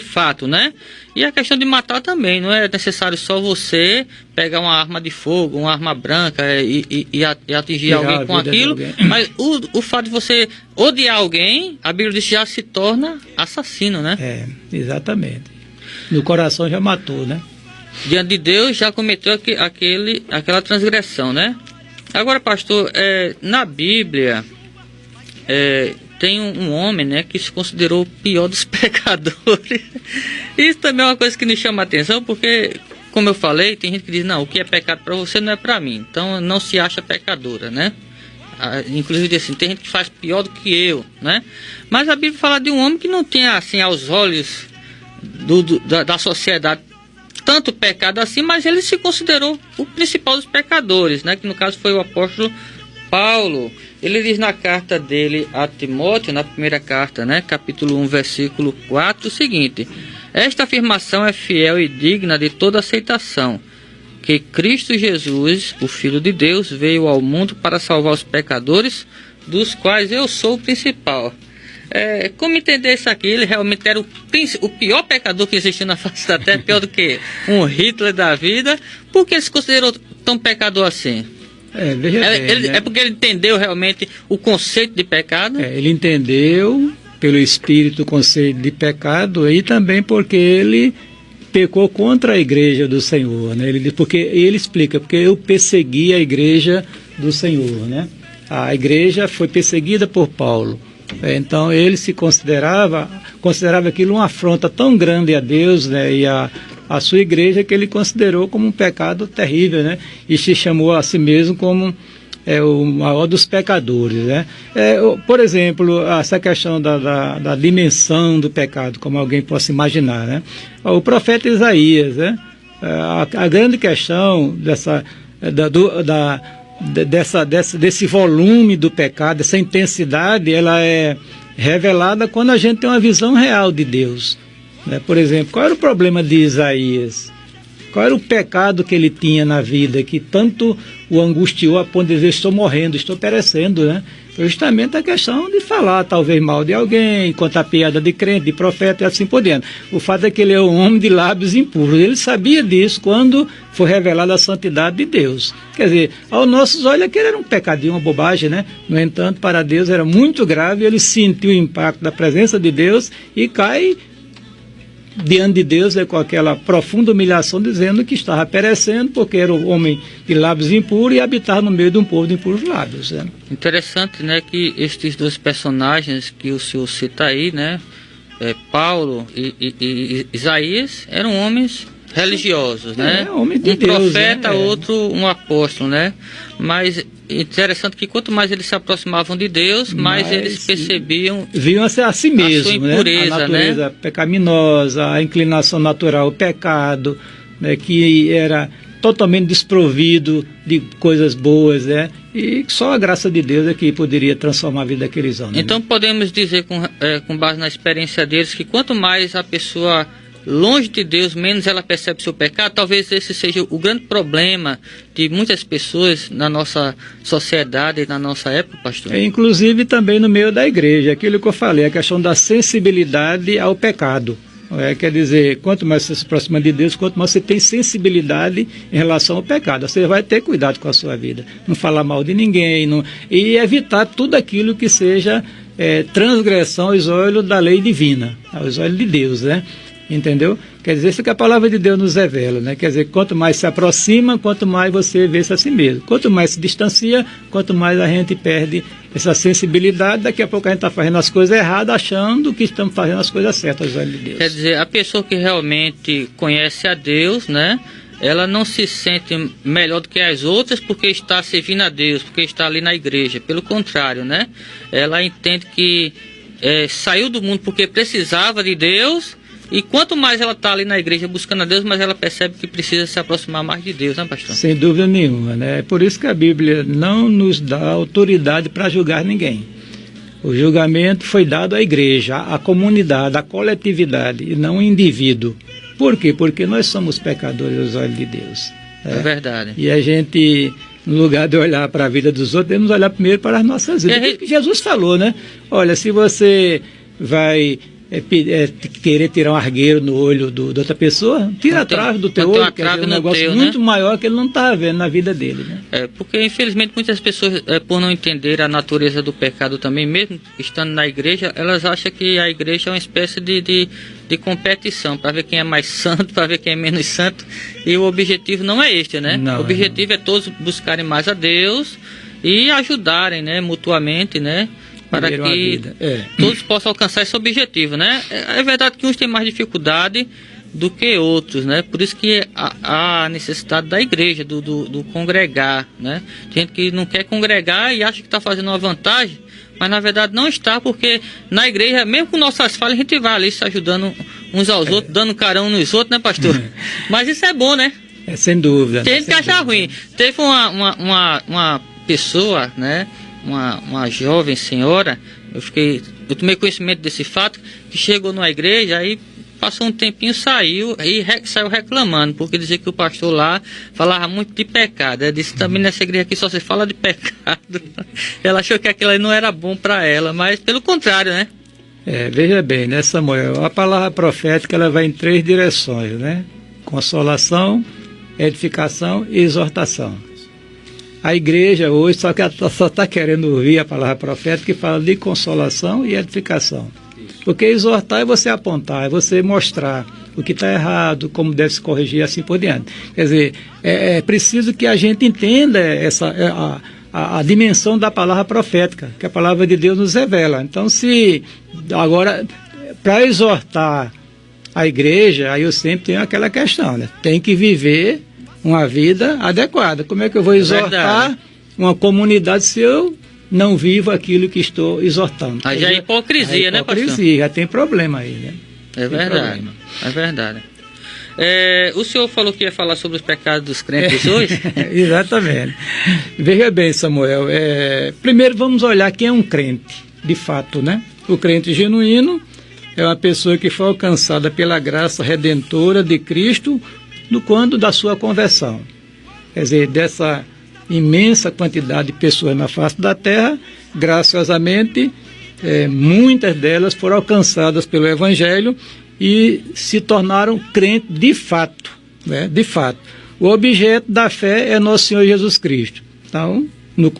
fato, né? E a questão de matar também, não é necessário só você pegar uma arma de fogo, uma arma branca e atingir alguém com aquilo, mas o fato de você odiar alguém, a Bíblia diz que já se torna assassino, né? Exatamente. No coração já matou, né? Diante de Deus já cometeu aquela transgressão, né? Agora, pastor, na Bíblia... tem um homem, né, que se considerou o pior dos pecadores. Isso também é uma coisa que nos chama a atenção, porque, como eu falei, tem gente que diz, não, o que é pecado para você não é para mim. Então, não se acha pecadora, né? Inclusive, assim, tem gente que faz pior do que eu, né? Mas a Bíblia fala de um homem que não tem, assim, aos olhos da sociedade, tanto pecado assim, mas ele se considerou o principal dos pecadores, né? Que no caso foi o apóstolo Paulo. Ele diz na carta dele a Timóteo, na primeira carta, né, capítulo 1, versículo 4, o seguinte: esta afirmação é fiel e digna de toda aceitação, que Cristo Jesus, o Filho de Deus, veio ao mundo para salvar os pecadores, dos quais eu sou o principal. Como entender isso aqui? Ele realmente era o pior pecador que existiu na face da terra, pior do que um Hitler da vida. Por que ele se considerou tão pecador assim? Veja bem, né? É porque ele entendeu realmente o conceito de pecado? Ele entendeu pelo Espírito o conceito de pecado e também porque ele pecou contra a igreja do Senhor, né? Ele explica, porque eu persegui a igreja do Senhor, né? A igreja foi perseguida por Paulo. Então ele se considerava aquilo uma afronta tão grande a Deus, né? E a sua igreja, que ele considerou como um pecado terrível, né? E se chamou a si mesmo como o maior dos pecadores, né? Por exemplo, essa questão da dimensão do pecado, como alguém possa imaginar, né? O profeta Isaías, né? A grande questão desse volume do pecado, dessa intensidade, ela é revelada quando a gente tem uma visão real de Deus, né? Por exemplo, qual era o problema de Isaías? Qual era o pecado que ele tinha na vida, que tanto o angustiou a ponto de dizer, estou morrendo, estou perecendo, né? Foi justamente a questão de falar talvez mal de alguém, contar piada de crente, de profeta e assim por diante. O fato é que ele é um homem de lábios impuros. Ele sabia disso quando foi revelada a santidade de Deus. Quer dizer, aos nossos olhos aquele era um pecadinho, uma bobagem, né? No entanto, para Deus era muito grave, ele sentiu o impacto da presença de Deus e cai diante de Deus com aquela profunda humilhação, dizendo que estava perecendo porque era um homem de lábios impuros e habitava no meio de um povo de impuros lábios, né? Interessante, né, que estes dois personagens que o senhor cita aí, né, Paulo e Isaías, eram homens religiosos, né? Homem de um Deus, profeta, né? outro um apóstolo, né? Mas interessante que quanto mais eles se aproximavam de Deus, mais eles percebiam, viam a si mesmo, a sua impureza, né? A natureza, né? Pecaminosa, a inclinação natural, o pecado, né? Que era totalmente desprovido de coisas boas, né? E só a graça de Deus é que poderia transformar a vida daqueles homens. Então podemos dizer, com base na experiência deles, que quanto mais a pessoa longe de Deus, menos ela percebe seu pecado. Talvez esse seja o grande problema de muitas pessoas na nossa sociedade e na nossa época, pastor. Inclusive também no meio da igreja, aquilo que eu falei, a questão da sensibilidade ao pecado. Quer dizer, quanto mais você se aproxima de Deus, quanto mais você tem sensibilidade em relação ao pecado. Você vai ter cuidado com a sua vida, não falar mal de ninguém, e evitar tudo aquilo que seja transgressão aos olhos da lei divina, aos olhos de Deus, né? Entendeu? Quer dizer, isso que a palavra de Deus nos revela, né? Quer dizer, quanto mais se aproxima, quanto mais você vê-se a si mesmo. Quanto mais se distancia, quanto mais a gente perde essa sensibilidade. Daqui a pouco a gente está fazendo as coisas erradas, achando que estamos fazendo as coisas certas aos olhos de Deus. Quer dizer, a pessoa que realmente conhece a Deus, né? Ela não se sente melhor do que as outras porque está servindo a Deus, porque está ali na igreja. Pelo contrário, né? Ela entende que saiu do mundo porque precisava de Deus. E quanto mais ela está ali na igreja buscando a Deus, mais ela percebe que precisa se aproximar mais de Deus, né, pastor? Sem dúvida nenhuma, né? É por isso que a Bíblia não nos dá autoridade para julgar ninguém. O julgamento foi dado à igreja, à comunidade, à coletividade, e não ao indivíduo. Por quê? Porque nós somos pecadores aos olhos de Deus. É verdade. E a gente, no lugar de olhar para a vida dos outros, devemos olhar primeiro para as nossas vidas. É o que Jesus falou, né? Olha, se você vai querer tirar um argueiro no olho de outra pessoa, tira atrás do teu olho, que é um negócio muito maior que ele não está vendo na vida dele, né? Porque infelizmente muitas pessoas, por não entender a natureza do pecado também, mesmo estando na igreja, elas acham que a igreja é uma espécie de competição, para ver quem é mais santo, para ver quem é menos santo, e o objetivo não é este, né? O objetivo é todos buscarem mais a Deus e ajudarem, né, mutuamente, né? Para que todos possam alcançar esse objetivo, né? É verdade que uns têm mais dificuldade do que outros, né? Por isso que há a necessidade da igreja, do congregar, né? Tem gente que não quer congregar e acha que está fazendo uma vantagem, mas na verdade não está, porque na igreja, mesmo com nossas falhas, a gente vai ali se ajudando uns aos outros, dando carão nos outros, né, pastor? Mas isso é bom, né? Sem dúvida. Tem gente que acha ruim. Teve uma pessoa, né? Uma jovem senhora, eu tomei conhecimento desse fato, que chegou numa igreja, aí passou um tempinho, saiu reclamando, porque dizia que o pastor lá falava muito de pecado. Ela disse, também nessa igreja aqui só se fala de pecado. Ela achou que aquilo aí não era bom para ela, mas pelo contrário, né? Veja bem, né, Samuel? A palavra profética ela vai em 3 direções, né? Consolação, edificação e exortação. A igreja hoje só está querendo ouvir a palavra profética que fala de consolação e edificação. Porque exortar é você apontar, é você mostrar o que está errado, como deve se corrigir, assim por diante. Quer dizer, é preciso que a gente entenda a dimensão da palavra profética, que a palavra de Deus nos revela. Então, agora, para exortar a igreja, aí eu sempre tenho aquela questão, né? Tem que viver uma vida adequada. Como é que eu vou exortar uma comunidade se eu não vivo aquilo que estou exortando? Aí já é hipocrisia, né, pastor? Hipocrisia, já tem problema aí, né? É verdade, é verdade. O senhor falou que ia falar sobre os pecados dos crentes hoje? Exatamente. Veja bem, Samuel, primeiro vamos olhar quem é um crente, de fato, né? O crente genuíno é uma pessoa que foi alcançada pela graça redentora de Cristo no quando da sua conversão. Quer dizer, dessa imensa quantidade de pessoas na face da terra, graciosamente, muitas delas foram alcançadas pelo Evangelho e se tornaram crentes de fato, né? De fato. O objeto da fé é nosso Senhor Jesus Cristo. Então,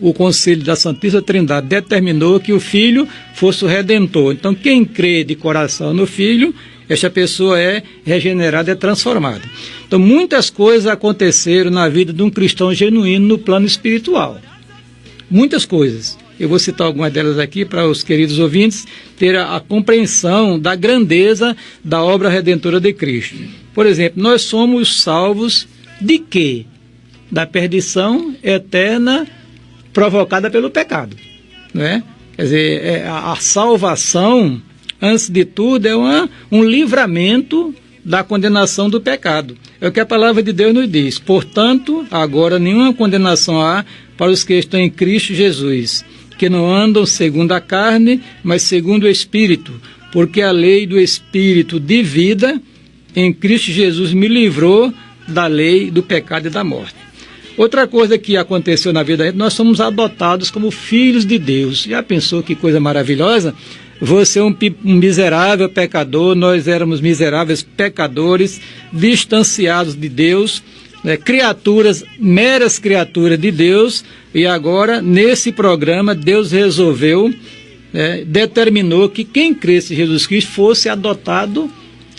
o Conselho da Santíssima Trindade determinou que o Filho fosse o Redentor. Então, quem crê de coração no Filho, esta pessoa é regenerada, é transformada. Então, muitas coisas aconteceram na vida de um cristão genuíno no plano espiritual. Muitas coisas. Eu vou citar algumas delas aqui para os queridos ouvintes ter a compreensão da grandeza da obra redentora de Cristo. Por exemplo, nós somos salvos de quê? Da perdição eterna provocada pelo pecado, não é? Quer dizer, a salvação, antes de tudo, é um livramento da condenação do pecado. É o que a palavra de Deus nos diz. Portanto, agora nenhuma condenação há para os que estão em Cristo Jesus, que não andam segundo a carne, mas segundo o Espírito, porque a lei do Espírito de vida em Cristo Jesus me livrou da lei do pecado e da morte. Outra coisa que aconteceu na vida, nós somos adotados como filhos de Deus. Já pensou que coisa maravilhosa? Você é um miserável pecador, nós éramos miseráveis pecadores, distanciados de Deus, criaturas, meras criaturas de Deus, e agora, nesse programa, Deus resolveu, determinou que quem cresce em Jesus Cristo fosse adotado,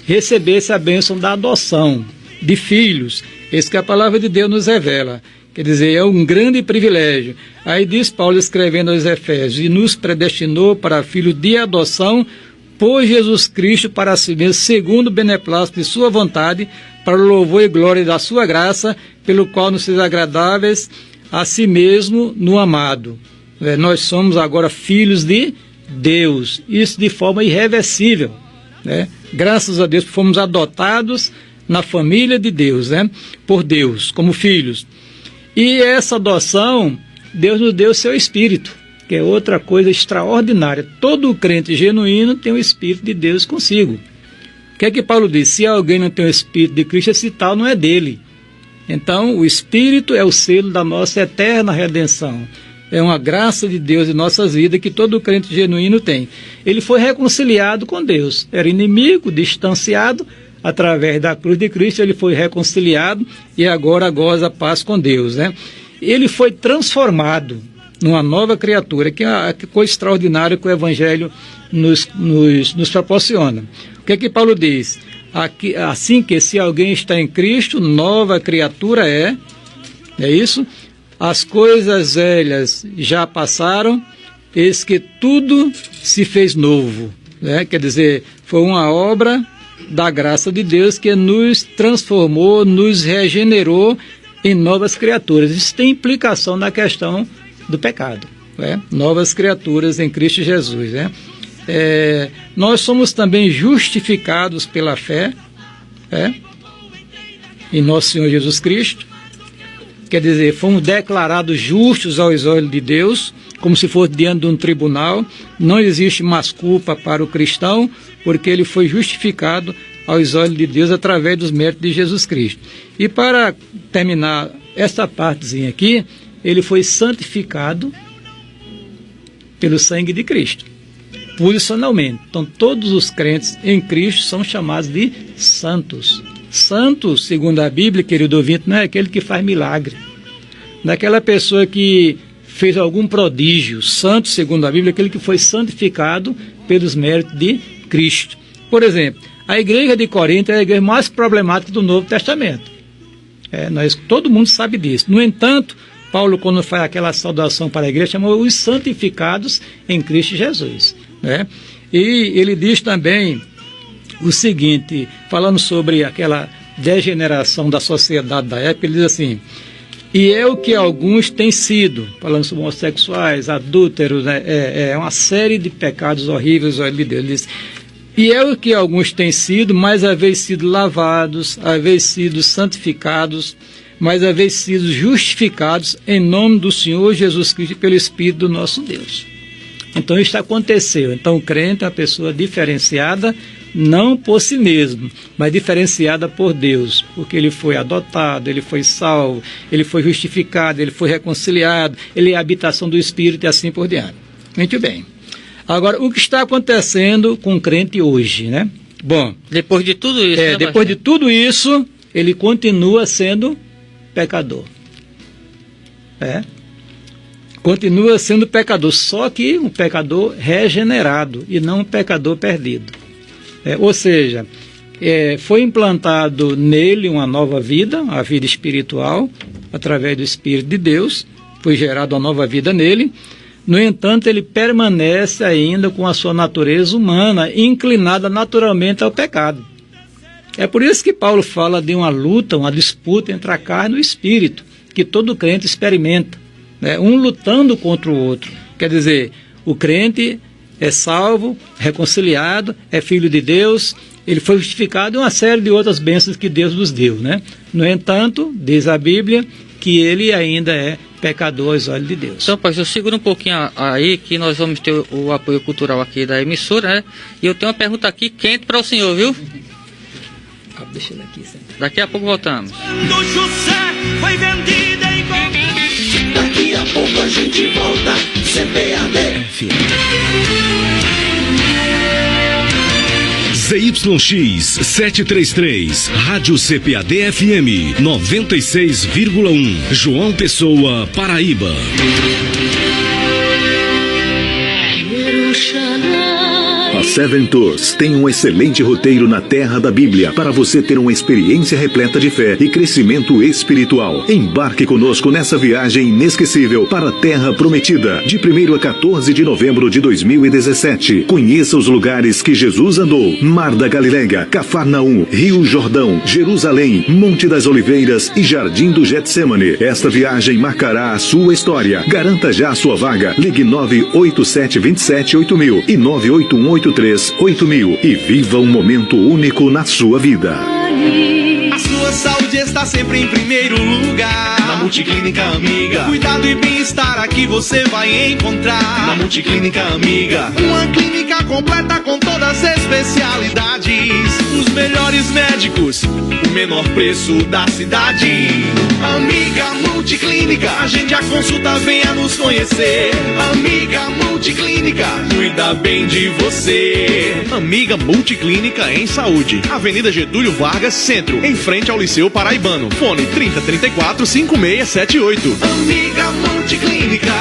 recebesse a bênção da adoção de filhos. Isso que a palavra de Deus nos revela. Quer dizer, é um grande privilégio. Aí diz Paulo escrevendo aos Efésios, e nos predestinou para filhos de adoção por Jesus Cristo para si mesmo, segundo o beneplácito de sua vontade, para o louvor e glória da sua graça, pelo qual nos fez agradáveis a si mesmo no amado. Nós somos agora filhos de Deus, isso de forma irreversível, né? Graças a Deus fomos adotados na família de Deus, né? Por Deus, como filhos. E essa adoção, Deus nos deu o seu Espírito, que é outra coisa extraordinária. Todo crente genuíno tem o Espírito de Deus consigo. O que é que Paulo diz? Se alguém não tem o Espírito de Cristo, esse tal não é dele. Então, o Espírito é o selo da nossa eterna redenção. É uma graça de Deus em nossas vidas que todo crente genuíno tem. Ele foi reconciliado com Deus. Era inimigo, distanciado. Através da cruz de Cristo, ele foi reconciliado e agora goza a paz com Deus, né? Ele foi transformado numa nova criatura, que coisa extraordinária que o Evangelho nos proporciona. O que é que Paulo diz? Assim que se alguém está em Cristo, nova criatura é isso? As coisas velhas já passaram, eis que tudo se fez novo, né? Quer dizer, foi uma obra da graça de Deus que nos transformou, nos regenerou em novas criaturas. Isso tem implicação na questão do pecado, né? Novas criaturas em Cristo Jesus, né? Nós somos também justificados pela fé, em nosso Senhor Jesus Cristo. Quer dizer, fomos declarados justos aos olhos de Deus, como se fosse diante de um tribunal. Não existe mais culpa para o cristão, porque ele foi justificado aos olhos de Deus através dos méritos de Jesus Cristo. E para terminar esta partezinha aqui, ele foi santificado pelo sangue de Cristo. posicionalmente. Então, todos os crentes em Cristo são chamados de santos. Santo, segundo a Bíblia, querido ouvinte, não é aquele que faz milagre. Não é aquela pessoa que fez algum prodígio. Santo, segundo a Bíblia, é aquele que foi santificado pelos méritos de Cristo. Por exemplo, a igreja de Corinto é a igreja mais problemática do Novo Testamento. Todo mundo sabe disso. No entanto, Paulo, quando faz aquela saudação para a igreja, chamou os santificados em Cristo Jesus. Né? E ele diz também o seguinte, falando sobre aquela degeneração da sociedade da época, ele diz assim: e é o que alguns têm sido, falando sobre homossexuais, adúlteros, né? Uma série de pecados horríveis, olha de Deus. Ele diz: e é o que alguns têm sido, mas haveis sido lavados, haveis sido santificados, mas haveis sido justificados em nome do Senhor Jesus Cristo pelo Espírito do nosso Deus. Então isso aconteceu. Então o crente é uma pessoa diferenciada, não por si mesmo, mas diferenciada por Deus, porque ele foi adotado, ele foi salvo, ele foi justificado, ele foi reconciliado, ele é a habitação do Espírito e assim por diante. Muito bem. Agora, o que está acontecendo com o crente hoje, né? Bom, depois de tudo isso, né, depois de tudo isso, ele continua sendo pecador. Continua sendo pecador, só que um pecador regenerado e não um pecador perdido. Ou seja, foi implantado nele uma nova vida, a vida espiritual, através do Espírito de Deus, foi gerada uma nova vida nele. No entanto, ele permanece ainda com a sua natureza humana, inclinada naturalmente ao pecado. É por isso que Paulo fala de uma luta, uma disputa entre a carne e o espírito, que todo crente experimenta, né? Um lutando contra o outro. Quer dizer, o crente é salvo, reconciliado, é filho de Deus, ele foi justificado e uma série de outras bênçãos que Deus nos deu, né? No entanto, diz a Bíblia que ele ainda é pecador aos olhos de Deus. Então, pastor, segura um pouquinho aí, que nós vamos ter o apoio cultural aqui da emissora, né? E eu tenho uma pergunta aqui quente para o senhor, viu? Deixa ele aqui, sempre. Daqui a pouco voltamos. Quando José foi vendido em Daqui a pouco a gente volta. CPAD ZYX 733, Rádio CPAD FM 96,1, João Pessoa, Paraíba. A Seven Tours tem um excelente roteiro na Terra da Bíblia para você ter uma experiência repleta de fé e crescimento espiritual. Embarque conosco nessa viagem inesquecível para a Terra Prometida, de 1º a 14 de novembro de 2017. Conheça os lugares que Jesus andou: Mar da Galileia, Cafarnaum, Rio Jordão, Jerusalém, Monte das Oliveiras e Jardim do Getsemane. Esta viagem marcará a sua história. Garanta já a sua vaga. Ligue 987278000 e 981838000 e viva um momento único na sua vida. A sua saúde está sempre em primeiro lugar. Na Multiclínica Amiga, cuidado e bem-estar aqui você vai encontrar. Na Multiclínica Amiga, uma clínica completa com todas as especialidades, os melhores médicos, o menor preço da cidade. Amiga Multiclínica, agende a consulta, venha nos conhecer. Amiga Multiclínica, cuida bem de você. Amiga Multiclínica em Saúde, Avenida Getúlio Vargas, Centro, em frente ao Liceu Paraibano. Fone 3034-5678. Amiga Multiclínica.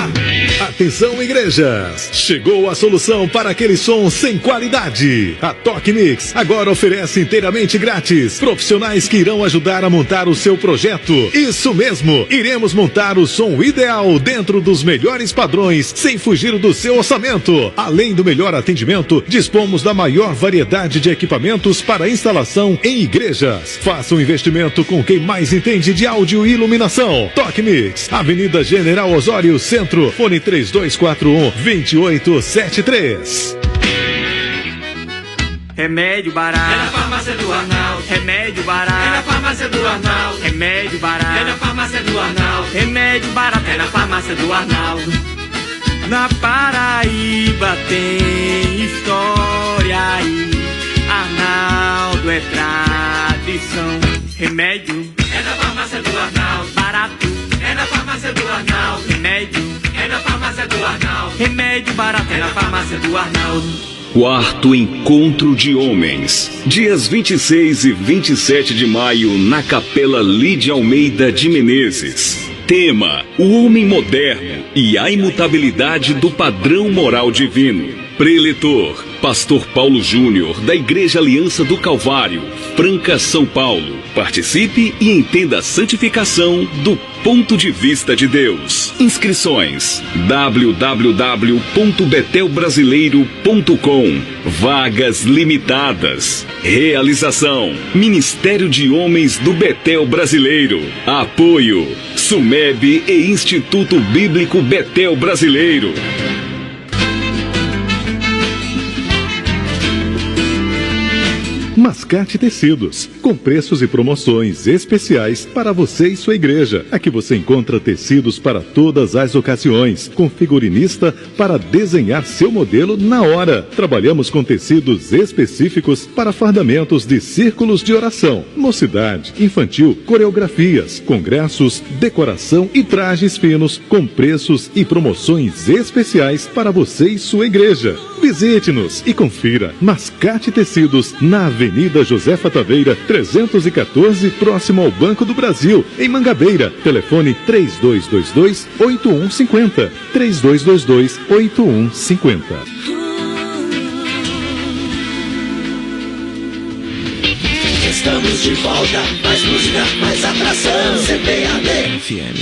Atenção, igrejas! Chegou a solução para aquele som sem qualidade. A Talk Mix agora oferece inteiramente grátis profissionais que irão ajudar a montar o seu projeto. Isso mesmo! Iremos montar o som ideal dentro dos melhores padrões, sem fugir do seu orçamento. Além do melhor atendimento, dispomos da maior variedade de equipamentos para instalação em igrejas. Faça um investimento com quem mais entende de áudio e iluminação. Talk Mix, Avenida General Osório, Centro. Fone 3241-2873. Remédio barato é na farmácia do Arnaldo. Remédio barato é na farmácia do Arnaldo. Remédio barato é na farmácia do Arnaldo. Remédio barato é na farmácia do Arnaldo. Na Paraíba tem história aí. Arnaldo é tradição. Remédio é na farmácia do Arnaldo. Barato é na farmácia do Arnaldo. Remédio é na farmácia do Arnaldo. Remédio barato é na farmácia do Arnaldo. 4º Encontro de Homens, dias 26 e 27 de maio, na Capela Lídia Almeida de Menezes. Tema: o homem moderno e a imutabilidade do padrão moral divino. Preletor: Pastor Paulo Júnior, da Igreja Aliança do Calvário, Franca, São Paulo. Participe e entenda a santificação do ponto de vista de Deus. Inscrições: www.betelbrasileiro.com. Vagas limitadas. Realização: Ministério de Homens do Betel Brasileiro. Apoio: SUMEB e Instituto Bíblico Betel Brasileiro. Mascate Tecidos, com preços e promoções especiais para você e sua igreja. Aqui você encontra tecidos para todas as ocasiões, com figurinista para desenhar seu modelo na hora. Trabalhamos com tecidos específicos para fardamentos de círculos de oração, mocidade, infantil, coreografias, congressos, decoração e trajes finos, com preços e promoções especiais para você e sua igreja. Visite-nos e confira. Mascate Tecidos, na Avenida Josefa Taveira, 314, próximo ao Banco do Brasil, em Mangabeira. Telefone 3222-8150. 3222-8150. Estamos de volta, mais música, mais atração. CBAD FM.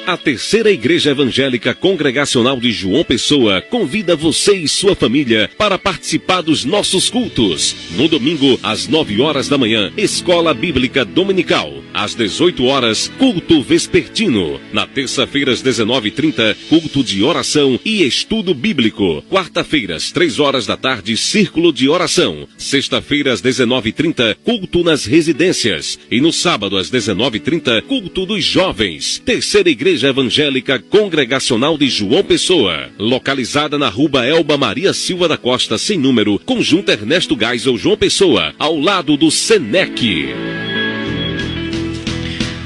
A Terceira Igreja Evangélica Congregacional de João Pessoa convida você e sua família para participar dos nossos cultos. No domingo, às 9 horas da manhã, Escola Bíblica Dominical. Às 18 horas, culto vespertino. Na terça-feira, às 19h30, culto de oração e estudo bíblico. Quarta-feira, às 3 horas da tarde, círculo de oração. Sexta-feira, às 19h30, culto nas residências. E no sábado, às 19h30, culto dos jovens. Terceira Igreja Evangélica Congregacional de João Pessoa, localizada na Rua Elba Maria Silva da Costa, sem número, Conjunto Ernesto Geisel, João Pessoa, ao lado do Senec.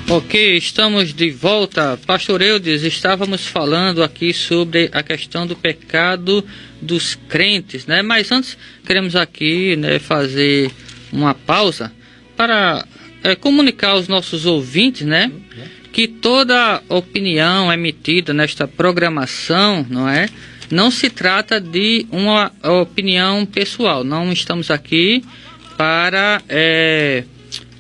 Ok, estamos de volta. Pastor Eudes, estávamos falando aqui sobre a questão do pecado dos crentes, né? Mas antes, queremos aqui, né, fazer uma pausa para comunicar aos nossos ouvintes, né, que toda opinião emitida nesta programação, não se trata de uma opinião pessoal. Não estamos aqui para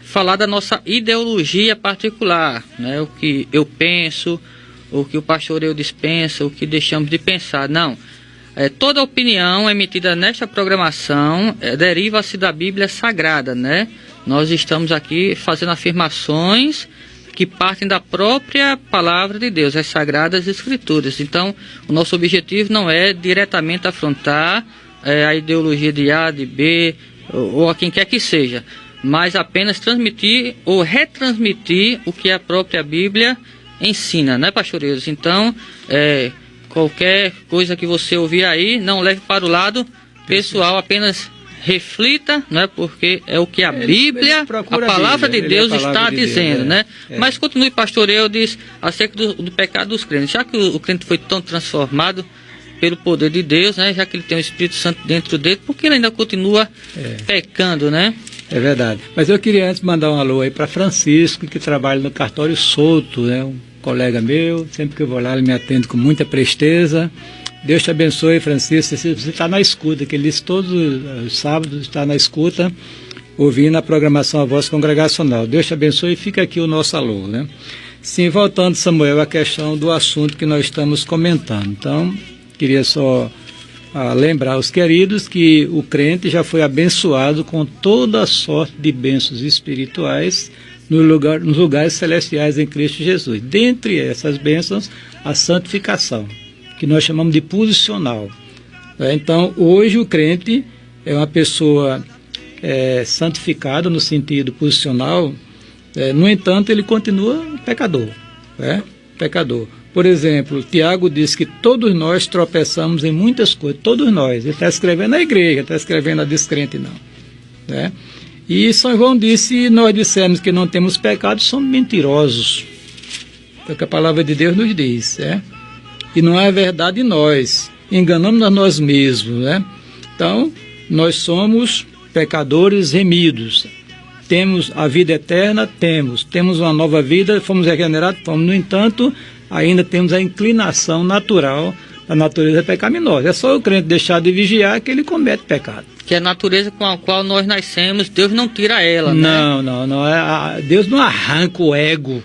falar da nossa ideologia particular, né? O que eu penso, o que o pastor Eudes pensa, o que deixamos de pensar. Não. Toda opinião emitida nesta programação deriva-se da Bíblia Sagrada, né? Nós estamos aqui fazendo afirmações que partem da própria palavra de Deus, as Sagradas Escrituras. Então, o nosso objetivo não é diretamente afrontar a ideologia de A, de B, ou a quem quer que seja, mas apenas transmitir ou retransmitir o que a própria Bíblia ensina, né, pastoreiros? Então, qualquer coisa que você ouvir aí, não leve para o lado pessoal, apenas reflita, né, porque é o que a Bíblia, a palavra de Deus está dizendo, né? Mas continue, pastor Eudes, acerca do pecado dos crentes. Já que o crente foi tão transformado pelo poder de Deus, né, já que ele tem o Espírito Santo dentro dele, porque ele ainda continua pecando, né? É verdade. Mas eu queria antes mandar um alô aí para Francisco, que trabalha no cartório Souto, né? Um colega meu, sempre que eu vou lá ele me atende com muita presteza. Deus te abençoe, Francisco. Você está na escuta, que ele diz todos os sábados, está na escuta, ouvindo a programação A Voz Congregacional. Deus te abençoe e fica aqui o nosso alô, né? Sim, voltando, Samuel, à questão do assunto que nós estamos comentando. Então, queria só lembrar aos queridos que o crente já foi abençoado com toda a sorte de bênçãos espirituais nos lugares celestiais em Cristo Jesus. Dentre essas bênçãos, a santificação, que nós chamamos de posicional. Então, hoje o crente é uma pessoa santificada no sentido posicional, no entanto, ele continua pecador. Pecador. Por exemplo, Tiago diz que todos nós tropeçamos em muitas coisas, todos nós. Ele está escrevendo à igreja, está escrevendo a descrente, não. E São João disse, nós dissemos que não temos pecado, somos mentirosos. É o que a palavra de Deus nos diz, E não é verdade em nós. enganamos a nós mesmos, né? Então, nós somos pecadores remidos. Temos a vida eterna? Temos uma nova vida, fomos regenerados? Fomos. No entanto, ainda temos a inclinação natural da natureza pecaminosa. É só o crente deixar de vigiar que ele comete pecado. Que é a natureza com a qual nós nascemos, Deus não tira ela, né? Não. Deus não arranca o ego.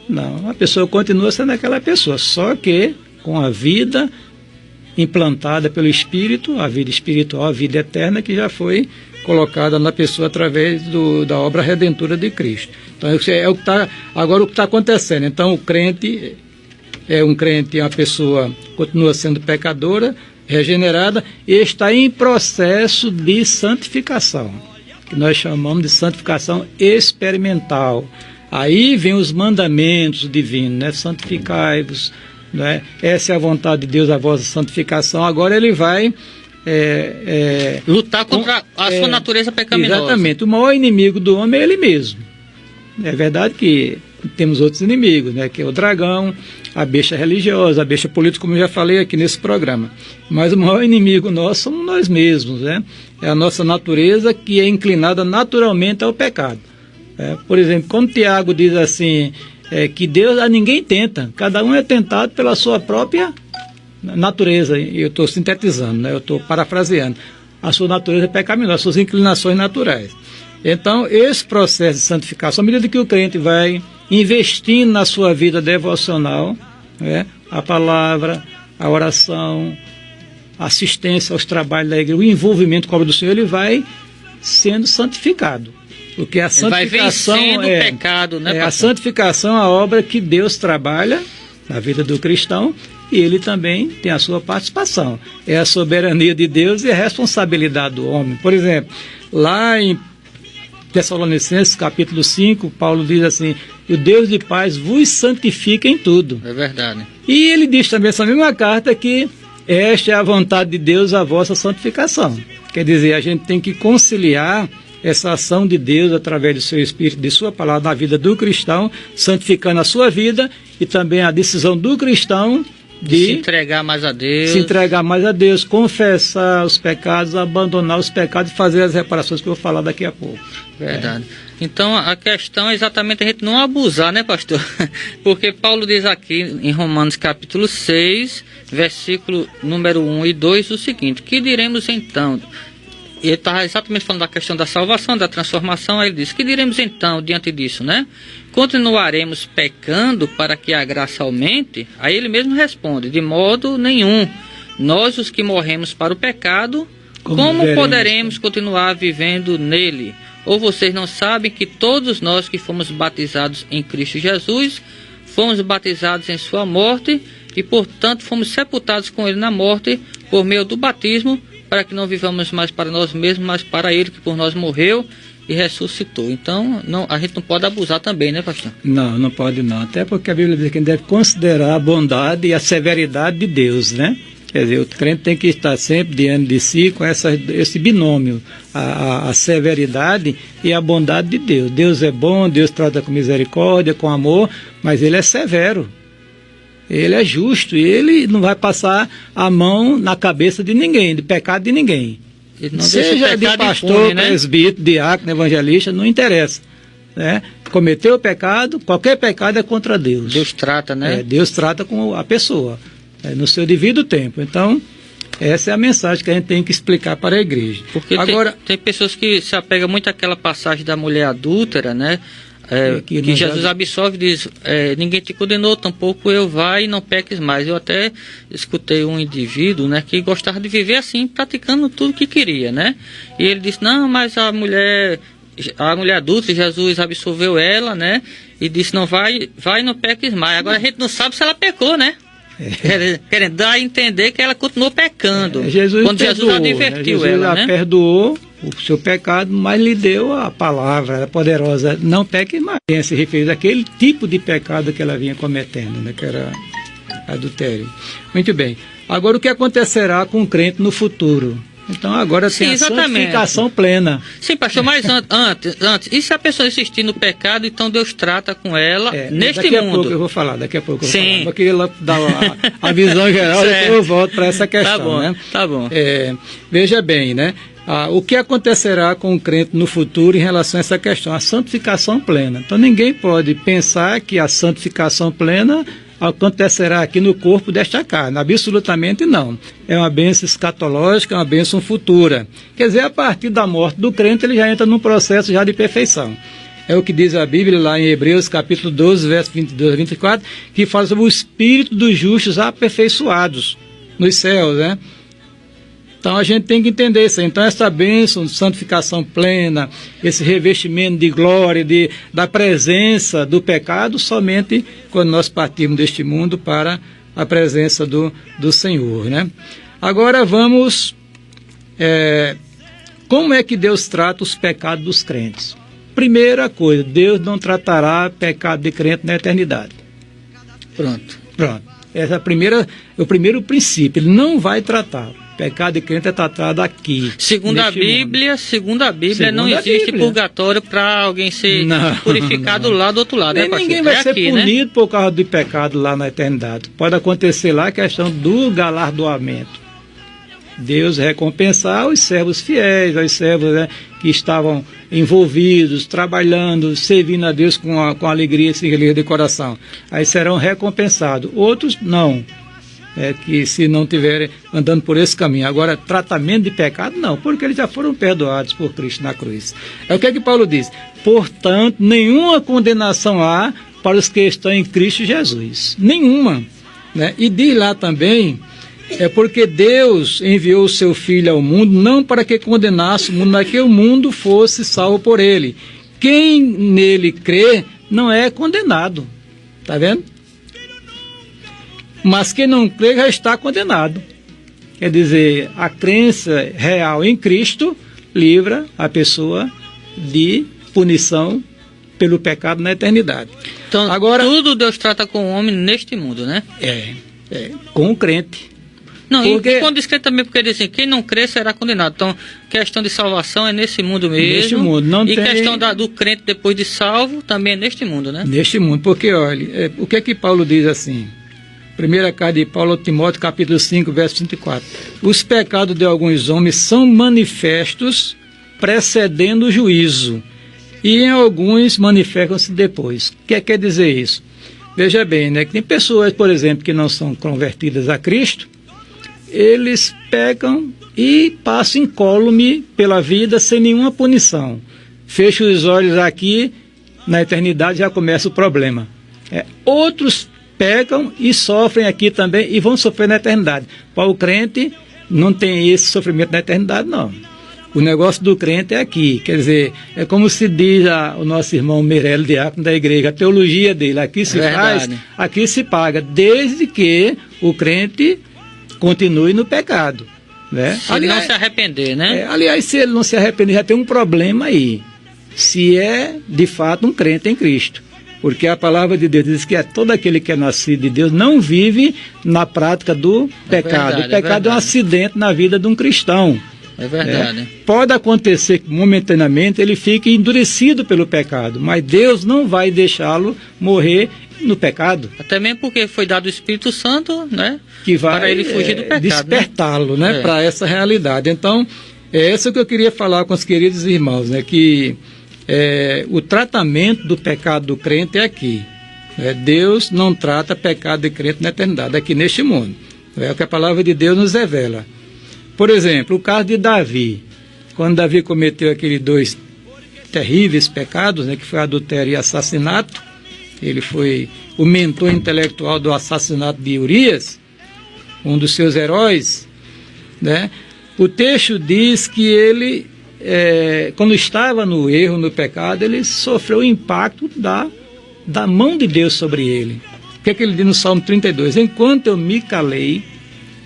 Não, a pessoa continua sendo aquela pessoa, só que com a vida implantada pelo Espírito, a vida espiritual, a vida eterna que já foi colocada na pessoa através da obra redentora de Cristo. Então, agora o que está acontecendo. Então, o crente é uma pessoa continua sendo pecadora, regenerada, e está em processo de santificação, que nós chamamos de santificação experimental. Aí vem os mandamentos divinos, né? Santificai-vos, né? Essa é a vontade de Deus, a vossa santificação. Agora ele vai lutar contra a sua natureza pecaminosa. Exatamente. O maior inimigo do homem é ele mesmo. É verdade que temos outros inimigos, né? Que é o dragão, a besta religiosa, a besta política, como eu já falei aqui nesse programa. Mas o maior inimigo nosso somos nós mesmos, né? É a nossa natureza que é inclinada naturalmente ao pecado. Por exemplo, quando Tiago diz assim, que Deus a ninguém tenta, cada um é tentado pela sua própria natureza. Eu estou sintetizando, né? Eu estou parafraseando. A sua natureza é pecaminosa, as suas inclinações naturais. Então, esse processo de santificação, à medida que o crente vai investindo na sua vida devocional, né? A palavra, a oração, a assistência aos trabalhos da igreja, o envolvimento com a obra do Senhor, ele vai sendo santificado. Porque a santificação vai vencendo o pecado, né, a santificação é a obra que Deus trabalha na vida do cristão, e ele também tem a sua participação. É a soberania de Deus e a responsabilidade do homem. Por exemplo, lá em Tessalonicenses, capítulo 5, Paulo diz assim, o Deus de paz vos santifica em tudo. É verdade. E ele diz também nessa mesma carta que esta é a vontade de Deus, a vossa santificação. Quer dizer, a gente tem que conciliar essa ação de Deus através do seu Espírito, de sua palavra na vida do cristão, santificando a sua vida, e também a decisão do cristão de se entregar mais a Deus. Se entregar mais a Deus, confessar os pecados, abandonar os pecados e fazer as reparações que eu vou falar daqui a pouco. Verdade. Então a questão é exatamente a gente não abusar, né, pastor? Porque Paulo diz aqui em Romanos capítulo 6, versículo número 1 e 2 o seguinte: que diremos então? Ele está exatamente falando da questão da salvação, da transformação. Aí ele diz, que diremos então diante disso, né? Continuaremos pecando para que a graça aumente? Aí ele mesmo responde, de modo nenhum. Nós, os que morremos para o pecado, como poderemos continuar vivendo nele? Ou vocês não sabem que todos nós que fomos batizados em Cristo Jesus, fomos batizados em sua morte, e portanto fomos sepultados com ele na morte, por meio do batismo, para que não vivamos mais para nós mesmos, mas para ele que por nós morreu e ressuscitou. Então, a gente não pode abusar também, né, pastor? Não pode não. Até porque a Bíblia diz que a gente deve considerar a bondade e a severidade de Deus, né? Quer dizer, o crente tem que estar sempre diante de si com esse binômio, a severidade e a bondade de Deus. Deus é bom, Deus trata com misericórdia, com amor, mas ele é severo. Ele é justo e ele não vai passar a mão na cabeça de ninguém, de pecado de ninguém. Seja de pastor, impune, né? Presbítero, diácono, evangelista, não interessa. Né? Cometeu o pecado, qualquer pecado é contra Deus. Deus trata, né? Deus trata com a pessoa, no seu devido tempo. Então, essa é a mensagem que a gente tem que explicar para a igreja. Porque agora, tem pessoas que se apegam muito àquela passagem da mulher adúltera, né? Que Jesus absolve, diz, ninguém te condenou, tampouco eu, vai e não peques mais. Eu até escutei um indivíduo, né, que gostava de viver assim, praticando tudo que queria, né? E ele disse, não, mas a mulher adulta, Jesus absolveu ela, né? E disse, não, vai e não peques mais. Agora a gente não sabe se ela pecou, né? Querendo dar a entender que ela continuou pecando. Quando Jesus advertiu ela, né? Perdoou o seu pecado, mas lhe deu a palavra poderosa, não peque mais. Se referiu àquele tipo de pecado que ela vinha cometendo, né? Que era adultério. Muito bem. Agora, o que acontecerá com o crente no futuro? Então agora tem a santificação plena. Sim, pastor, mas antes, e se a pessoa insistir no pecado, então Deus trata com ela neste daqui mundo? Daqui a pouco eu vou falar, Sim. Eu queria dar a visão geral, depois eu volto para essa questão. Tá bom, né? Tá bom. Veja bem, né? O que acontecerá com o crente no futuro em relação a essa questão? A santificação plena. Então ninguém pode pensar que a santificação plena acontecerá aqui no corpo desta carne. Absolutamente não. É uma bênção escatológica, é uma bênção futura. Quer dizer, a partir da morte do crente, ele já entra num processo já de perfeição. É o que diz a Bíblia lá em Hebreus, capítulo 12, verso 22 a 24, que fala sobre o espírito dos justos aperfeiçoados nos céus, né? Então a gente tem que entender isso. Então essa bênção de santificação plena, esse revestimento de glória, da presença do pecado, somente quando nós partimos deste mundo para a presença do Senhor, né? Agora vamos... como é que Deus trata os pecados dos crentes? Primeira coisa, Deus não tratará pecado de crente na eternidade. Pronto. Essa é o primeiro princípio. Ele não vai tratar. Pecado de crente é tratado aqui. Segundo a Bíblia, não existe purgatório para alguém ser purificado lá do outro lado. Ninguém vai ser punido por causa do pecado lá na eternidade. Pode acontecer lá a questão do galardoamento. Deus recompensar os servos fiéis, os servos, né, que estavam envolvidos, trabalhando, servindo a Deus com alegria e de coração. Aí serão recompensados. Outros não. Que se não estiverem andando por esse caminho. Agora, tratamento de pecado, não, porque eles já foram perdoados por Cristo na cruz. É o que Paulo diz. Portanto, nenhuma condenação há para os que estão em Cristo Jesus. Nenhuma. Né? E diz lá também, porque Deus enviou o seu Filho ao mundo, não para que condenasse o mundo, mas que o mundo fosse salvo por ele. Quem nele crê não é condenado. Está vendo? Mas quem não crê já está condenado. Quer dizer, a crença real em Cristo livra a pessoa de punição pelo pecado na eternidade. Então, agora, tudo Deus trata com o homem neste mundo, né? Com o crente. Não, e quando diz crente também, porque diz assim, quem não crê será condenado. Então, questão de salvação é nesse mundo mesmo. Neste mundo, não tem... questão do crente depois de salvo também é neste mundo, né? Neste mundo, porque, olha, o que Paulo diz assim? Primeira carta de Paulo a Timóteo, capítulo 5, verso 24. Os pecados de alguns homens são manifestos, precedendo o juízo, e em alguns manifestam-se depois. O que quer dizer isso? Veja bem, né, que tem pessoas, por exemplo, que não são convertidas a Cristo, eles pecam e passam incólume pela vida sem nenhuma punição. Fecha os olhos aqui, na eternidade já começa o problema. Outros pecam e sofrem aqui também e vão sofrer na eternidade. Para o crente não tem esse sofrimento na eternidade, não. O negócio do crente é aqui, quer dizer, é como se diz o nosso irmão Meirelles, diácono da igreja, a teologia dele, aqui se faz, aqui se paga, desde que o crente continue no pecado. Né? Se ele não se arrepender, né? Aliás, se ele não se arrepender, já tem um problema aí, se é de fato um crente em Cristo. Porque a palavra de Deus diz que todo aquele que é nascido de Deus não vive na prática do pecado. O pecado é um acidente na vida de um cristão. É verdade. Pode acontecer que momentaneamente ele fique endurecido pelo pecado, mas Deus não vai deixá-lo morrer no pecado. Até mesmo porque foi dado o Espírito Santo, né? Que vai para ele fugir do pecado, despertá-lo, né? Para essa realidade. Então, é isso que eu queria falar com os queridos irmãos, né? Que o tratamento do pecado do crente é aqui. Deus não trata pecado de crente na eternidade, aqui neste mundo. É o que a palavra de Deus nos revela. Por exemplo, o caso de Davi. Quando Davi cometeu aqueles 2 terríveis pecados, né, que foi adultério e assassinato, ele foi o mentor intelectual do assassinato de Urias, um dos seus heróis, né? O texto diz que ele, quando estava no erro, no pecado, ele sofreu o impacto da mão de Deus sobre ele. O que ele diz no Salmo 32? Enquanto eu me calei,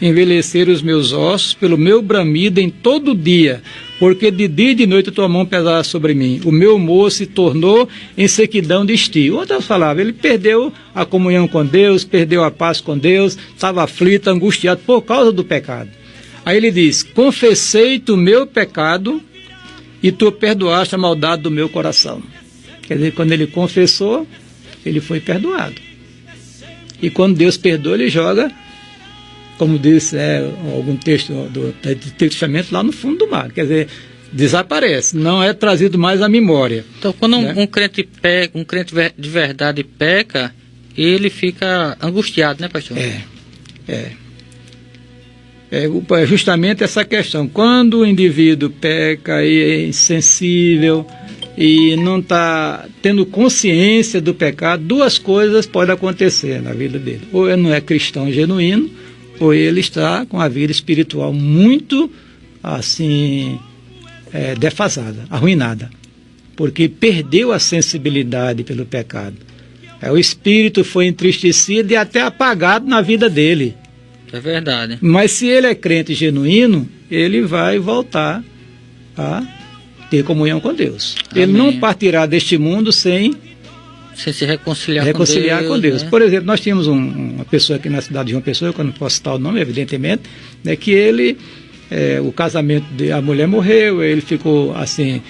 envelheceram os meus ossos pelo meu bramido em todo dia, porque de dia e de noite a tua mão pesava sobre mim. O meu humor se tornou em sequidão de estio. Outras palavras, ele perdeu a comunhão com Deus, perdeu a paz com Deus, estava aflito, angustiado por causa do pecado. Aí ele diz: confessei-te o meu pecado e tu perdoaste a maldade do meu coração. Quer dizer, quando ele confessou, ele foi perdoado. E quando Deus perdoa, ele joga, como diz algum texto do Testamento, lá no fundo do mar. Quer dizer, desaparece, não é trazido mais à memória. Então, quando um crente peca, um crente de verdade peca, ele fica angustiado, né, pastor? É justamente essa questão. Quando o indivíduo peca e é insensível e não está tendo consciência do pecado, duas coisas podem acontecer na vida dele. Ou ele não é cristão genuíno, ou ele está com a vida espiritual muito, assim, defasada, arruinada, porque perdeu a sensibilidade pelo pecado. O espírito foi entristecido e até apagado na vida dele. É verdade. Mas se ele é crente genuíno, ele vai voltar a ter comunhão com Deus. Amém. Ele não partirá deste mundo sem se reconciliar com Deus. Né? Por exemplo, nós tínhamos uma pessoa aqui na cidade de João Pessoa, que eu não posso citar o nome, evidentemente, né, que ele, o casamento a mulher morreu, ele ficou assim,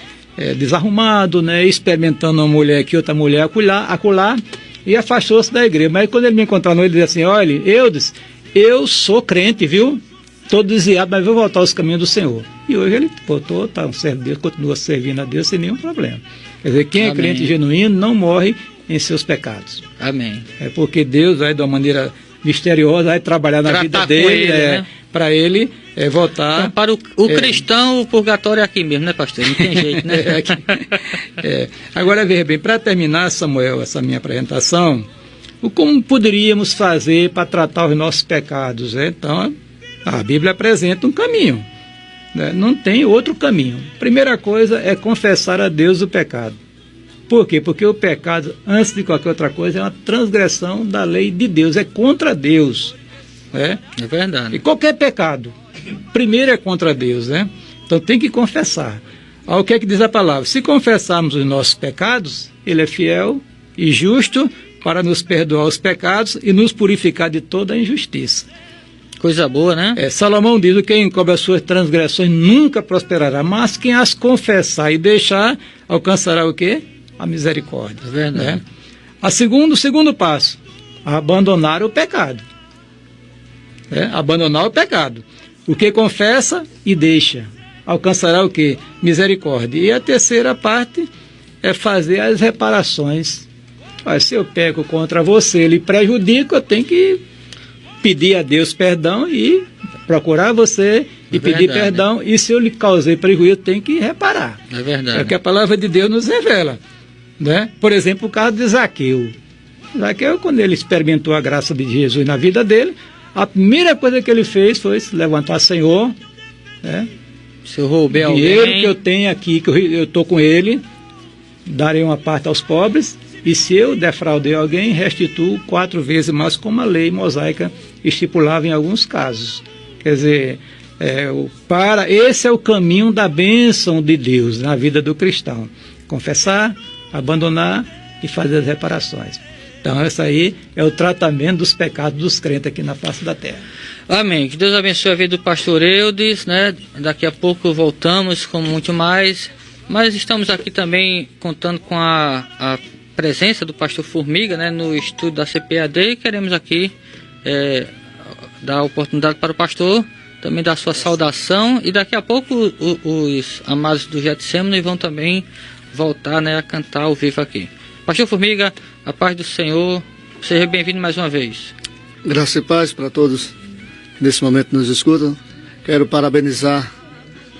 desarrumado, né, experimentando uma mulher aqui, outra mulher acolá, e afastou-se da igreja. Mas quando ele me encontrou, ele disse assim: olha, eu sou crente, viu? Estou desviado, mas vou voltar aos caminhos do Senhor. E hoje ele voltou, está um servo de Deus, continua servindo a Deus sem nenhum problema. Quer dizer, quem é crente genuíno não morre em seus pecados. Amém. É porque Deus vai, de uma maneira misteriosa, vai trabalhar na vida dele, né? Para ele voltar... Então, para o cristão, o purgatório é aqui mesmo, né, pastor? Não tem jeito, né? Agora, veja bem, para terminar, Samuel, essa minha apresentação, como poderíamos fazer para tratar os nossos pecados? Então, a Bíblia apresenta um caminho, né? Não tem outro caminho. Primeira coisa é confessar a Deus o pecado. Por quê? Porque o pecado, antes de qualquer outra coisa, é uma transgressão da lei de Deus, é contra Deus. Né? É verdade. E qualquer pecado, primeiro é contra Deus, né? Então tem que confessar. O que é que diz a palavra? Se confessarmos os nossos pecados, Ele é fiel e justo para nos perdoar os pecados e nos purificar de toda a injustiça. Coisa boa, né? Salomão diz: que quem encobre as suas transgressões nunca prosperará, mas quem as confessar e deixar, alcançará o quê? A misericórdia. É verdade. Né? O segundo passo, abandonar o pecado. Abandonar o pecado. O que confessa e deixa, alcançará o quê? Misericórdia. E a terceira parte é fazer as reparações. Se eu peco contra você, lhe prejudico, eu tenho que pedir a Deus perdão e procurar você e pedir perdão. E se eu lhe causei prejuízo, eu tenho que reparar. É verdade. É o que a palavra de Deus nos revela. Né? Por exemplo, o caso de Zaqueu. Zaqueu, quando ele experimentou a graça de Jesus na vida dele, a primeira coisa que ele fez foi se levantar: Senhor, né? Se eu roubei alguém, dinheiro que eu tenho aqui, que eu estou com ele, darei uma parte aos pobres, e se eu defraudei alguém, restituo 4 vezes mais, como a lei mosaica estipulava em alguns casos. Quer dizer, esse é o caminho da bênção de Deus na vida do cristão: confessar, abandonar e fazer as reparações. Então, esse aí é o tratamento dos pecados dos crentes aqui na face da terra. Amém. Que Deus abençoe a vida do pastor Eudes, né? Daqui a pouco voltamos com muito mais, mas estamos aqui também contando com a presença do pastor Formiga, né, no estúdio da CPAD, e queremos aqui dar a oportunidade para o pastor também dar sua saudação, e daqui a pouco os amados do Getsemane vão também voltar, né, a cantar ao vivo aqui. Pastor Formiga, a paz do Senhor, seja bem-vindo mais uma vez. Graça e paz para todos que nesse momento nos escutam. Quero parabenizar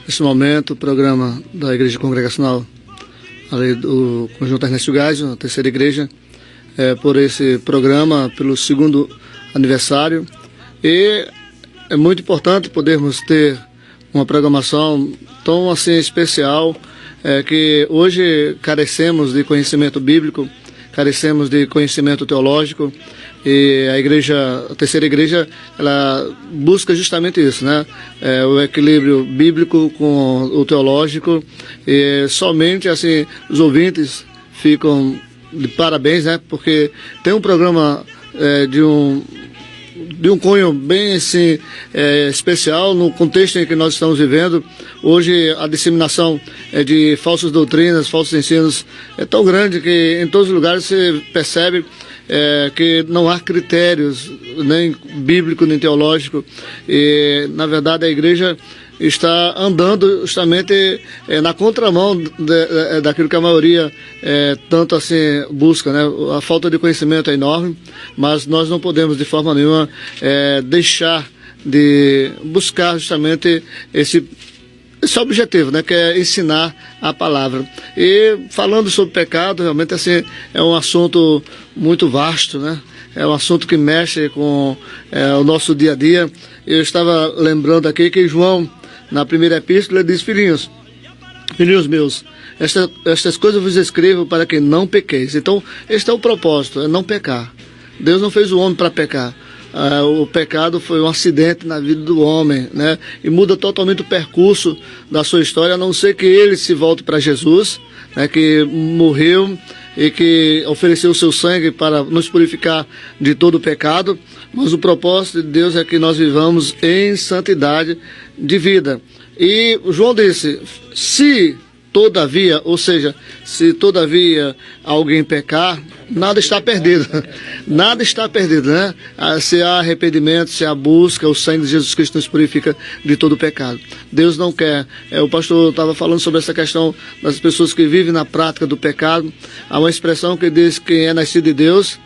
nesse momento o programa da Igreja Congregacional ali do Conjunto Ernesto Geisel, a terceira igreja, por esse programa, pelo 2º aniversário. E é muito importante podermos ter uma programação tão assim especial, que hoje carecemos de conhecimento bíblico, carecemos de conhecimento teológico, e a terceira igreja, ela busca justamente isso, né? O equilíbrio bíblico com o teológico, e somente assim os ouvintes ficam de parabéns, né? Porque tem um programa de um cunho bem assim, especial no contexto em que nós estamos vivendo. Hoje a disseminação de falsas doutrinas, falsos ensinos é tão grande que em todos os lugares se percebe que não há critérios nem bíblico nem teológico, e na verdade a igreja está andando justamente na contramão daquilo que a maioria tanto assim busca, né? A falta de conhecimento é enorme, mas nós não podemos de forma nenhuma deixar de buscar justamente esse objetivo, né, que é ensinar a palavra. E falando sobre pecado, realmente assim, é um assunto muito vasto, né? É um assunto que mexe com o nosso dia a dia. Eu estava lembrando aqui que João, na primeira epístola, diz: filhinhos meus, estas coisas eu vos escrevo para que não pequeis. Então, este é o propósito, é não pecar. Deus não fez o homem para pecar. O pecado foi um acidente na vida do homem, né? E muda totalmente o percurso da sua história, a não ser que ele se volte para Jesus, né? Que morreu e que ofereceu o seu sangue para nos purificar de todo o pecado. Mas o propósito de Deus é que nós vivamos em santidade de vida. E João disse: se todavia, ou seja, se todavia alguém pecar, nada está perdido. Nada está perdido, né? Se há arrependimento, se há busca, o sangue de Jesus Cristo nos purifica de todo o pecado. Deus não quer. O pastor estava falando sobre essa questão das pessoas que vivem na prática do pecado. Há uma expressão que diz que quem é nascido de Deus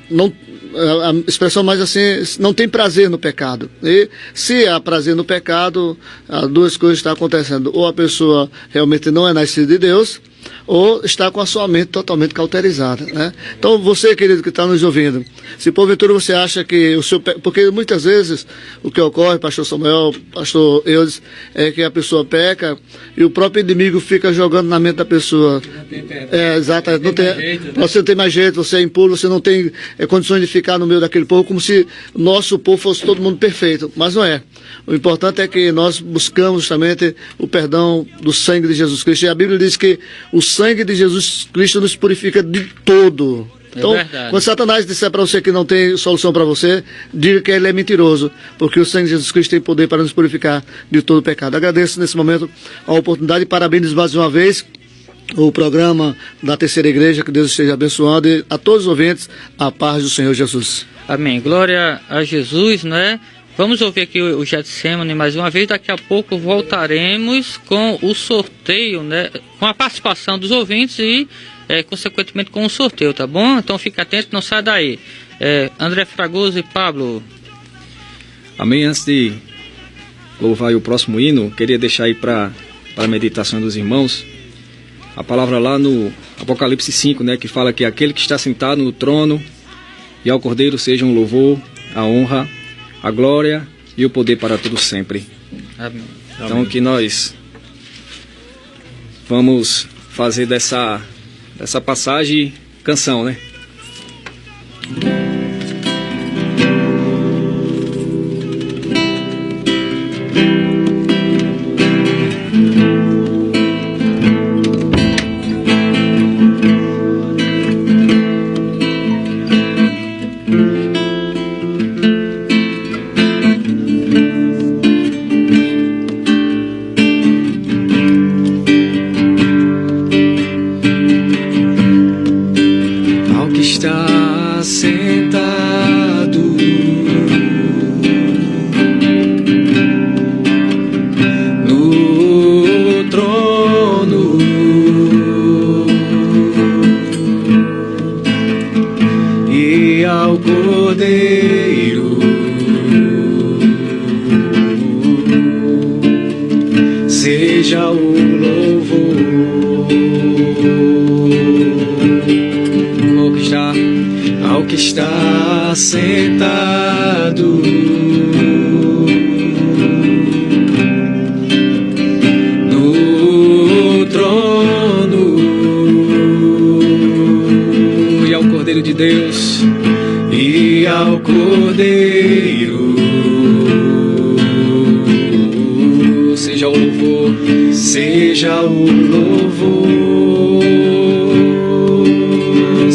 não, a expressão mais assim, não tem prazer no pecado. E se há prazer no pecado, duas coisas estão acontecendo: ou a pessoa realmente não é nascida de Deus, ou está com a sua mente totalmente cauterizada, né? Então você, querido, que está nos ouvindo, se porventura você acha que o seu porque muitas vezes o que ocorre, pastor Samuel, pastor Eudes, é que a pessoa peca e o próprio inimigo fica jogando na mente da pessoa. Exato, você não tem mais jeito, você é impuro, você não tem condições de ficar no meio daquele povo, como se o nosso povo fosse todo mundo perfeito, mas não é. O importante é que nós buscamos justamente o perdão do sangue de Jesus Cristo, e a Bíblia diz que o sangue de Jesus Cristo nos purifica de todo. Então, quando Satanás disser para você que não tem solução para você, diga que ele é mentiroso, porque o sangue de Jesus Cristo tem poder para nos purificar de todo pecado. Agradeço nesse momento a oportunidade e parabéns mais uma vez o programa da Terceira Igreja, que Deus esteja abençoando, e a todos os ouvintes, a paz do Senhor Jesus. Amém. Glória a Jesus, né? Vamos ouvir aqui o Getsemane mais uma vez. Daqui a pouco voltaremos com o sorteio, né? Com a participação dos ouvintes e, consequentemente, com o sorteio, tá bom? Então fica atento, não sai daí. André Fragoso e Pablo. Amém. Antes de louvar o próximo hino, queria deixar aí para a meditação dos irmãos a palavra lá no Apocalipse 5, né? Que fala que aquele que está sentado no trono e ao Cordeiro sejam o louvor, a honra, a glória e o poder para tudo sempre. Amém. Então Amém. Que nós vamos fazer dessa passagem canção, né?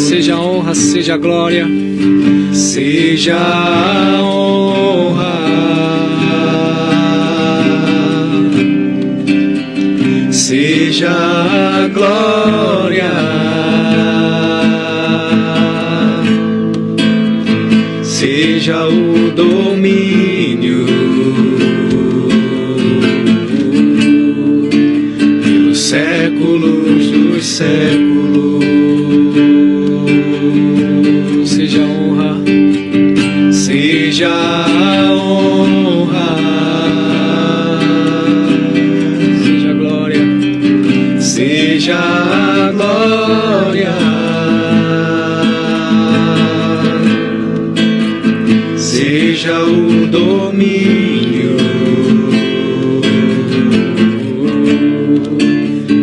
Seja a honra, seja a glória, seja a honra, seja a glória, seja o domínio pelos séculos dos séculos. seja a honra, seja a honra, seja a glória, seja a glória, seja o domínio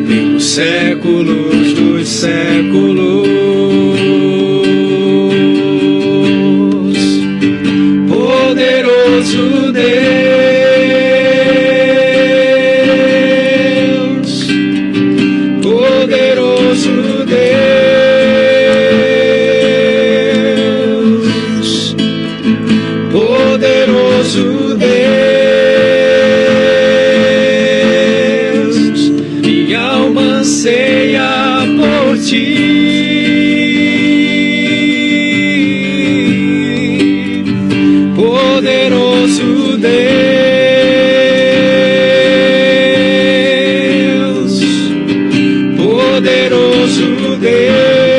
pelos séculos dos séculos. Poderoso Deus, poderoso Deus, poderoso Deus, minha alma anseia por ti. Poderoso Deus, poderoso Deus,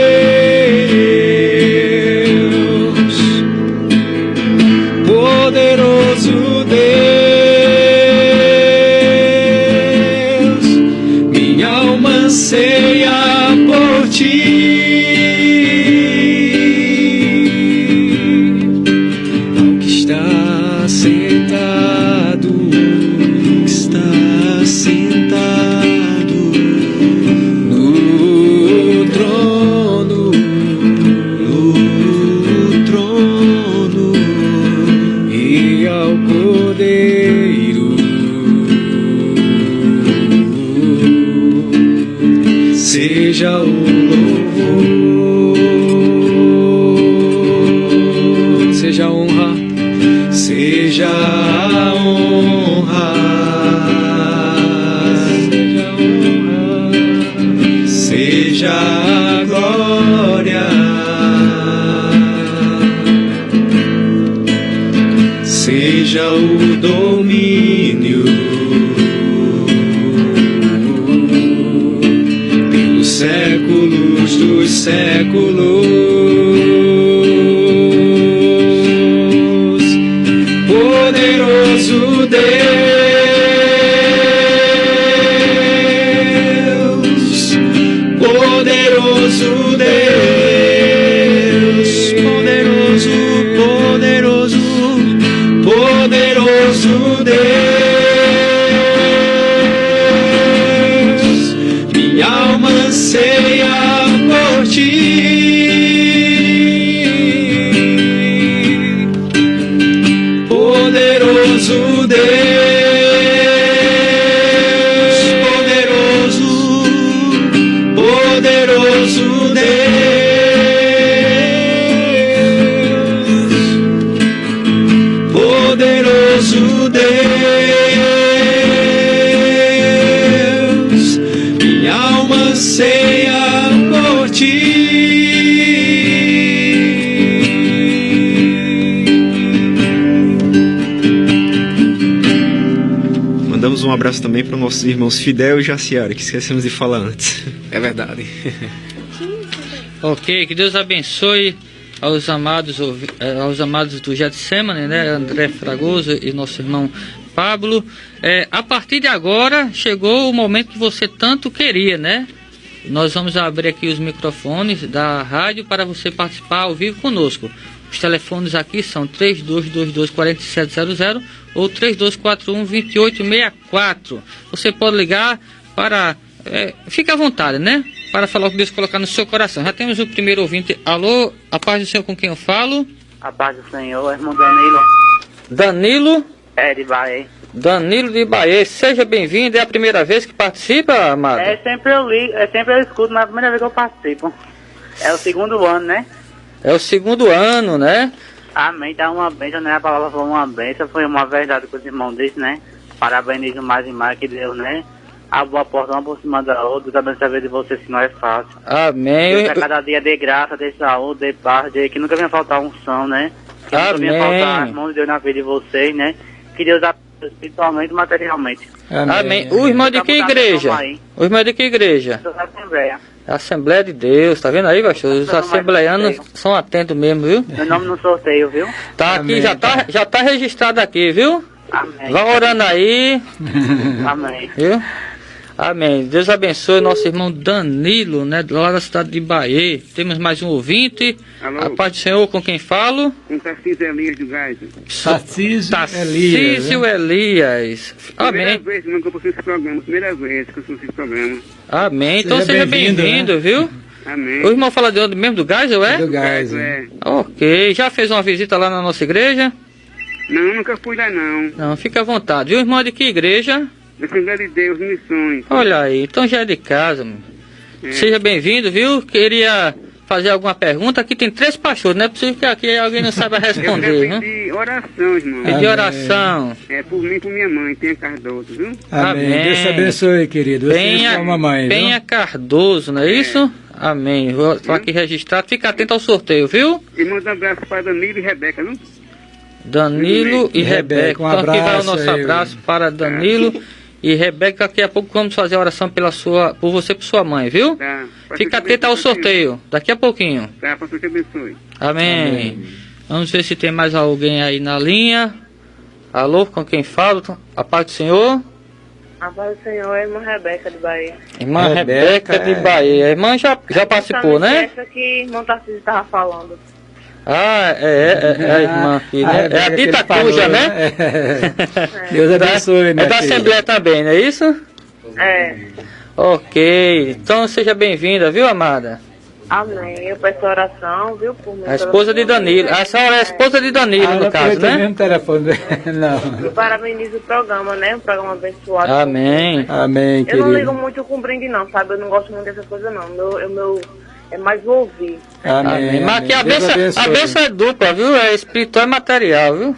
poderoso Deus, minha alma anseia por ti. Seja o louvor, seja a honra, seja a honra, seja a glória, seja o domínio séculos dos séculos. Poderoso Deus, poderoso Deus, poderoso, poderoso, poderoso Deus, minha alma anseia por ti. Poderoso Deus, poderoso, poderoso Deus, poderoso Deus, minha alma anseia por ti. Mandamos um abraço também para os nossos irmãos Fidel e Jaciara, que esquecemos de falar antes. É verdade. Ok, que Deus abençoe aos amados do Getsemane, né? André Fragoso e nosso irmão Pablo. A partir de agora chegou o momento que você tanto queria, né? Nós vamos abrir aqui os microfones da rádio para você participar ao vivo conosco. Os telefones aqui são 3222-4700 ou 3241-2864. Você pode ligar para... fique à vontade, né? Para falar o que Deus colocar no seu coração. Já temos o primeiro ouvinte. Alô, a paz do Senhor, com quem eu falo? A paz do Senhor, irmão Danilo. Danilo? De Bahia. Danilo de Bahia, seja bem-vindo. É a primeira vez que participa, amado? Sempre eu escuto, mas é a primeira vez que eu participo. É o segundo ano, né? É o segundo ano, né? Amém, dá uma bênção, né? A palavra foi uma bênção, foi uma verdade que os irmãos disse, né? Parabenizo mais e mais que Deus, né? Abre a porta uma por cima da outra, Deus abençoe a vida de vocês, que não é fácil. Amém. Deus a cada dia dê graça, dê saúde, dê paz, que nunca venha faltar unção, né? Que nunca venha faltar as mãos de Deus na vida de vocês, né? Que Deus abençoe espiritualmente e materialmente. Amém. O irmão de que igreja? O irmão de que igreja? Assembleia. Assembleia de Deus, tá vendo aí, pastor? Os assembleianos são atentos mesmo, viu? Meu nome no sorteio, viu? Tá aqui, já tá registrado aqui, viu? Amém. Vá orando aí. Amém. Viu? Amém. Deus abençoe nosso irmão Danilo, né? Lá da cidade de Bahia. Temos mais um ouvinte. Alô? A paz do Senhor, com quem falo? Com Tarcísio Elias do Gás. Tarcísio Elias. Amém. Primeira vez que eu estou esse programa. Primeira vez que eu estou esse programa. Amém. Então seja bem-vindo, viu? Amém. O irmão fala de onde mesmo? Do Gás, ou é? Do Gás, é. Ok. Já fez uma visita lá na nossa igreja? Não, nunca fui lá não. Não, fica à vontade. E o irmão é de que igreja? Assembleia de Deus, Missões. Olha aí, então já é de casa. Seja bem-vindo, viu? Queria fazer alguma pergunta. Aqui tem 3 pastores, não é possível que aqui alguém não saiba responder, eu viu? pedir oração, irmão. Pedir oração. É, por mim e por minha mãe, Penha Cardoso, viu? Amém. Deus te abençoe, querido. Você é uma mãe, Penha Cardoso, não é isso? Amém. Vou aqui registrado. Fica atento ao sorteio, viu? E manda um abraço para Danilo e Rebeca, viu? Danilo e Rebeca. Um Então aqui vai o abraço nosso aí. abraço para Danilo e Rebeca. Daqui a pouco vamos fazer a oração por você e por sua mãe, viu? Tá. Fica atento ao sorteio. Daqui a pouquinho. Tá, pastor, te abençoe. Amém. Vamos ver se tem mais alguém aí na linha. Alô, com quem falo? A paz do Senhor. A paz do Senhor é a irmã Rebeca de Bahia. Irmã Rebeca de Bahia. A irmã já participou, né? Essa que irmão Tarcísio estava falando. Ah, é a irmã aqui, né? É a dita cuja, né? Deus abençoe, É da Assembleia também, não é isso? É. Ok. Então seja bem-vinda, viu, amada? Amém. Eu peço oração, viu? Por mim, A esposa de Danilo. A senhora é a esposa de Danilo, no caso, né? mesmo telefone. Não. Eu parabenizo o programa, né? Um programa abençoado. Amém. Amém, Eu não querido. ligo muito com brinde, não, sabe? Eu não gosto muito dessas coisas, não. Meu é mais ouvir. Amém. Mas aqui a bênção é dupla, viu? É espiritual e material, viu?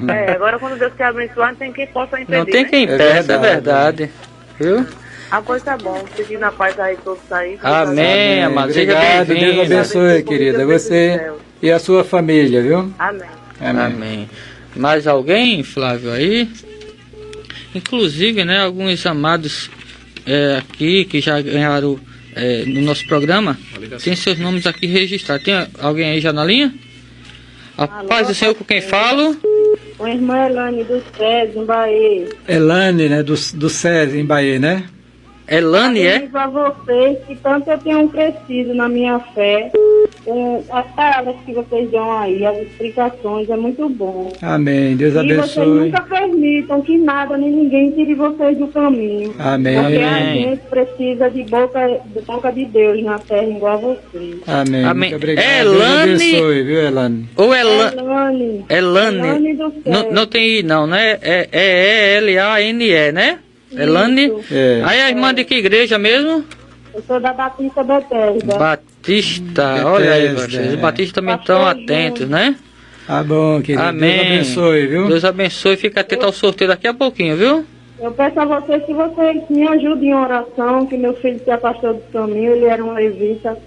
É, agora quando Deus quer abençoar, não tem quem possa impedir, Não tem né? quem impede, é verdade. Viu? A coisa tá bom. Seguir na paz aí, todos aí. Amém, amado. Seja Obrigado, Deus bem-vindo. abençoe, querida. Você e a sua família, viu? Amém. Amém. Mais alguém, Flávio, aí? Inclusive, né, alguns amados aqui que já ganharam no nosso programa, tem seus nomes aqui registrados. Tem alguém aí já na linha? A paz do Senhor, com quem falo? Com a irmã Elane do SES, em Bahia. Elane, né, do SESI, em Bahia, né? Elane, é? Para vocês que tanto eu tenho crescido na minha fé, com as palavras que vocês dão aí, as explicações, é muito bom. Amém. Deus E vocês abençoe. nunca permitam que nada nem ninguém tire vocês do caminho. Amém. Porque a Amém. gente precisa de boca de Deus na terra igual a vocês. Amém. Amém. Muito obrigado. Elane- Deus abençoe, viu, Elane? Ou Elane. Elane. do céu. Não tem I, não, né? É E-L-A-N-E, né? Elane. É. Aí a irmã de que igreja mesmo? Eu sou da Batista Bethesda. Batista. Olha aí, Bethesda, pastor. Os batistas também estão atentos, né? Tá bom, querido. Amém. Deus abençoe, viu? Deus abençoe. Fica atento ao sorteio daqui a pouquinho, viu? Eu peço a vocês que vocês me ajudem em oração, que meu filho se afastou do caminho, ele era um levita.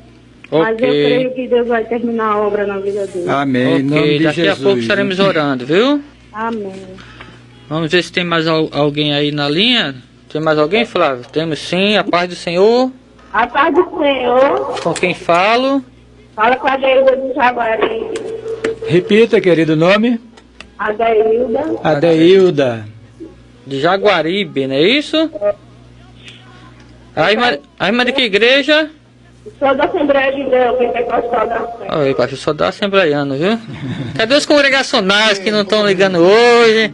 Mas eu Ok. creio que Deus vai terminar a obra na vida dele. Amém. Em nome Ok, de daqui Jesus. a pouco estaremos orando, viu? Amém. Vamos ver se tem mais alguém aí na linha. Tem mais alguém, Flávio? Temos sim, a paz do Senhor. A paz do Senhor, Com quem falo? fala com a Adeilda do Jaguari. Repita, querido, o nome? Adeilda. Adeilda. De Jaguaribe, não é isso? A irmã de que igreja? Sou da Assembleia de Deus, Pentecostal da Fé. Oi, pastor, só dá assembleiano, viu? Cadê os congregacionais que não estão ligando hoje?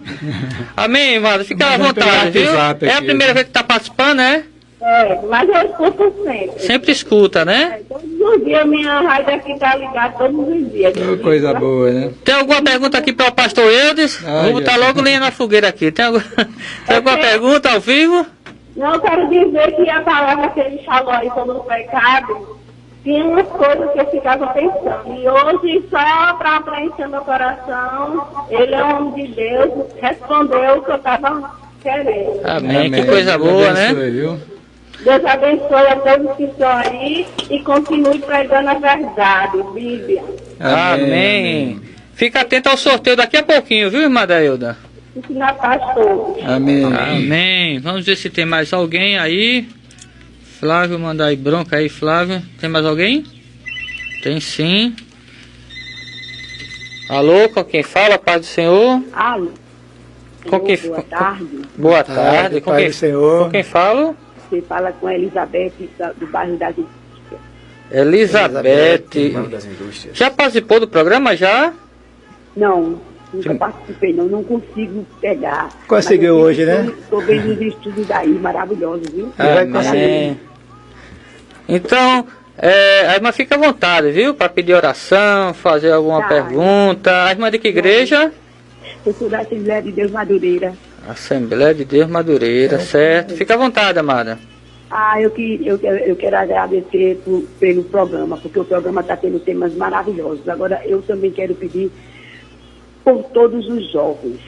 Amém, irmão? Fica à vontade, viu? É a primeira vez que está participando, né? É, mas eu escuto sempre. Sempre escuta, né? Todos os dias minha rádio aqui tá ligada, todos os dias. Coisa boa, né? Tem alguma pergunta aqui para o pastor Eudes? Vou botar logo linha na fogueira aqui. Tem alguma pergunta ao vivo? Não, eu quero dizer que a palavra que ele falou aí sobre o pecado, tinha umas coisas que eu ficava pensando. E hoje, só para preencher meu coração, ele é um homem de Deus, respondeu o que eu estava querendo. Amém. Que coisa boa, né? Viu? Deus abençoe a todos que estão aí e continue pregando a verdade, Bíblia. Amém. Fica atento ao sorteio daqui a pouquinho, viu, irmã Dailda? Fique na paz todos. Amém. Amém. Vamos ver se tem mais alguém aí. Flávio, manda aí bronca aí, Flávio. Tem mais alguém? Tem sim. Alô, com quem fala, Paz do Senhor? Alô. Com quem... Boa tarde. Boa tarde. Com quem... Senhor. Com quem falo? Você fala com a Elizabeth do bairro das Indústrias. Elizabeth. Já participou do programa, já? Não, nunca participei, não consigo pegar. Conseguiu hoje, né? Estou vendo os estudos aí, maravilhosos, viu? Vai conseguir. Então, a irmã fica à vontade, viu? Para pedir oração, fazer alguma pergunta. A irmã de que igreja? Eu sou da Assembleia de Deus Madureira. Assembleia de Deus Madureira, certo. Fica à vontade, amada. Eu quero agradecer pelo programa, porque o programa está tendo temas maravilhosos. Agora, eu também quero pedir por todos os jovens.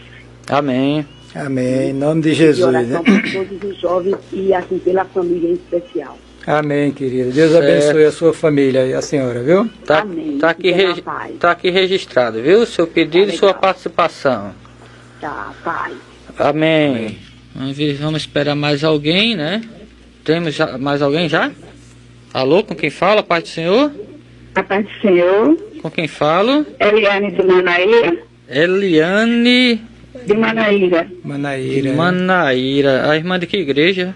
Amém. Amém. Em nome de Jesus, oração, né? por todos os jovens e assim pela família em especial. Amém, querida. Deus abençoe a sua família e a senhora, viu? Amém. Tá aqui registrado, viu? Seu pedido e sua participação. Tá, pai. Amém. Vamos esperar mais alguém, né? Temos mais alguém já? Alô, com quem fala? Paz do Senhor? A paz do Senhor. Com quem falo? Eliane de Manaíra. Eliane de Manaíra. Manaíra. A irmã de que igreja?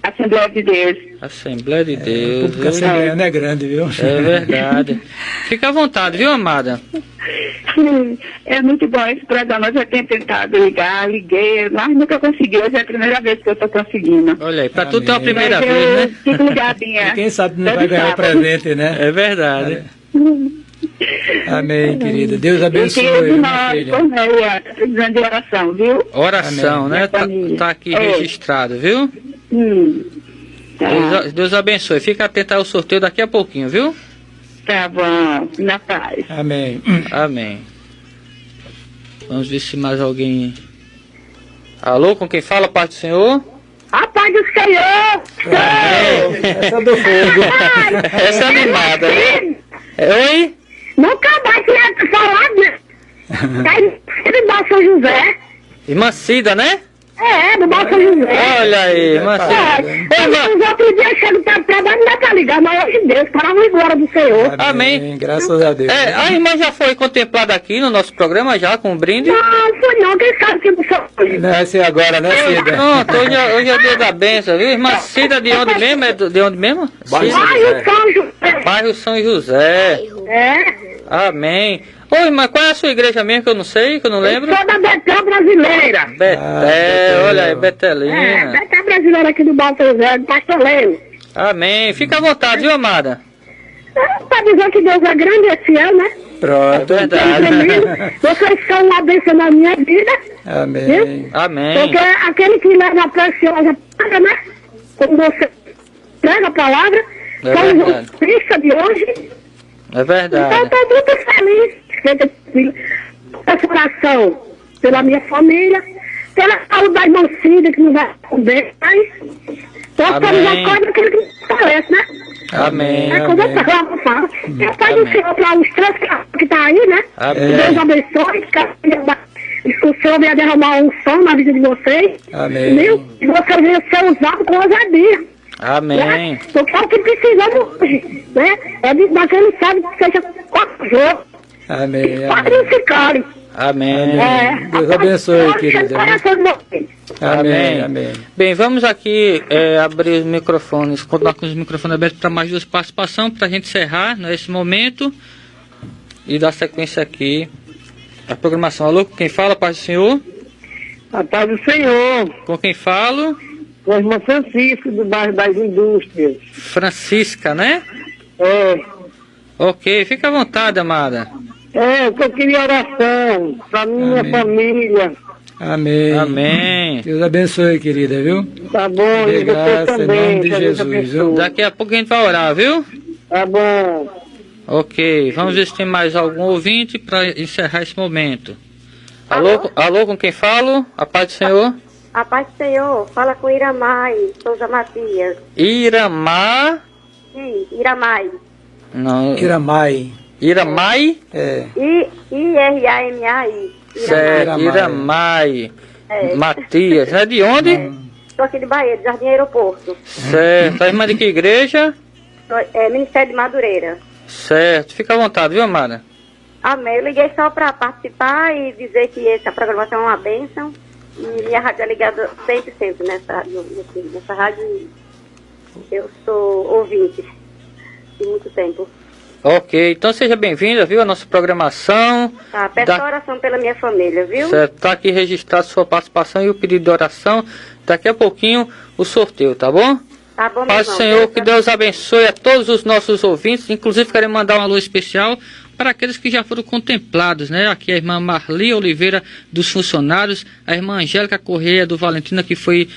Assembleia de Deus. Assembleia de Deus. Porque a Assembleia não é grande, viu? É verdade. Fica à vontade, viu, amada? É muito bom esse programa. Eu já tenho tentado liguei, mas nunca consegui. Hoje é a primeira vez que eu estou conseguindo. Olha aí, para tudo tem uma primeira vez, né? Fico ligadinha. E quem sabe não vai ganhar o presente, né? É verdade. Amém, querida. Deus abençoe. Precisando de oração, viu? Oração, amém. Né? Tá aqui registrado, viu? Tá. Deus abençoe. Fica atento ao sorteio daqui a pouquinho, viu? Tá bom, na paz. Amém. Amém. Vamos ver se mais alguém... Alô, com quem fala, Paz do Senhor? A paz do Senhor! Essa é do fogo. Essa é animada, né? Oi? Nunca mais tinha falado, né? Tá em Baixo São José. Irmã Cida, né? Do Baixo São José. Olha aí, irmã Cida. Os outros dias chegam para trabalho e não tá ligado, mas hoje Deus, para a glória do Senhor. Amém. Graças a Deus. A irmã já foi contemplada aqui no nosso programa, já, com um brinde? Não, foi não, quem sabe que você foi. Não vai ser agora, né, Cida? Pronto, hoje é dia da benção, viu? Irmã Cida, de onde mesmo? É de onde mesmo? Bairro São José. Bairro São José. Amém. Ô, irmã, qual é a sua igreja mesmo que eu não sei, que eu não lembro? Eu sou da Betel Brasileira. Betel, olha aí, Betelina. Betel Brasileira aqui do Baixo São José, do Pastor Leo. Amém. Fica à vontade, viu, amada? Pra dizer que Deus é grande e fiel, né? Pronto. É verdade. Vocês são uma bênção na minha vida. Amém. Viu? Amém. Porque aquele que leva a preciosa palavra, né? Como você prega a palavra, são os cristas de hoje. É verdade. Então, estou muito feliz. Essa oração pela minha família, pela saúde da irmã Cida, que não vai comer mais. Então, estamos acordando aquilo que parece, né? Amém. É como eu falo. Eu peço o Senhor para os três que estão aí, né? Amém. Deus abençoe. Que o Senhor venha derramar um som na vida de vocês. Amém. Viu? E vocês venham ser usados com ousadia. Amém. Né? Porque é o que precisamos hoje, né? É daquele sabe que seja corajoso. Amém. Sacrificado. Amém. Deus abençoe, querida. Amém. Amém. Bem, vamos aqui abrir os microfones, continuar com os microfones abertos para mais duas participações, para a gente encerrar nesse momento e dar sequência aqui à programação. Alô, com quem fala, Paz do Senhor? A paz do Senhor. Com quem falo? Com a irmã Francisca, do bairro das Indústrias. Francisca, né? Ok, fica à vontade, amada. Eu queria oração para minha família. Amém. Amém. Deus abençoe, querida, viu? Tá bom, de graça, também, em nome de Jesus, viu? Daqui a pouco a gente vai orar, viu? Tá bom. Ok, vamos ver se tem mais algum ouvinte para encerrar esse momento. Alô, com quem falo? A paz do Senhor? A paz do Senhor, fala com Iramai, Souza Matias. Iramar? Sim, Iramai. Não. Iramai. Iramai? É. I-R-A-M-A-I. Certo, Iramai. É. Matias, é de onde? Estou aqui de Bahia, de Jardim Aeroporto. Certo, a irmã de que igreja? É Ministério de Madureira. Certo, fica à vontade, viu, Amara? Amém. Eu liguei só para participar e dizer que essa programação é uma bênção. E minha rádio é ligada sempre nessa rádio. Eu sou ouvinte de muito tempo. Ok, então seja bem-vinda, viu, a nossa programação. Tá, peço oração pela minha família, viu? Certo, tá aqui registrado sua participação e o pedido de oração. Daqui a pouquinho o sorteio, tá bom? Tá bom, Paz do Senhor, que Deus abençoe a todos os nossos ouvintes. Inclusive, quero mandar um alô especial para aqueles que já foram contemplados, né? Aqui a irmã Marli Oliveira dos funcionários, a irmã Angélica Correia do Valentina, que foi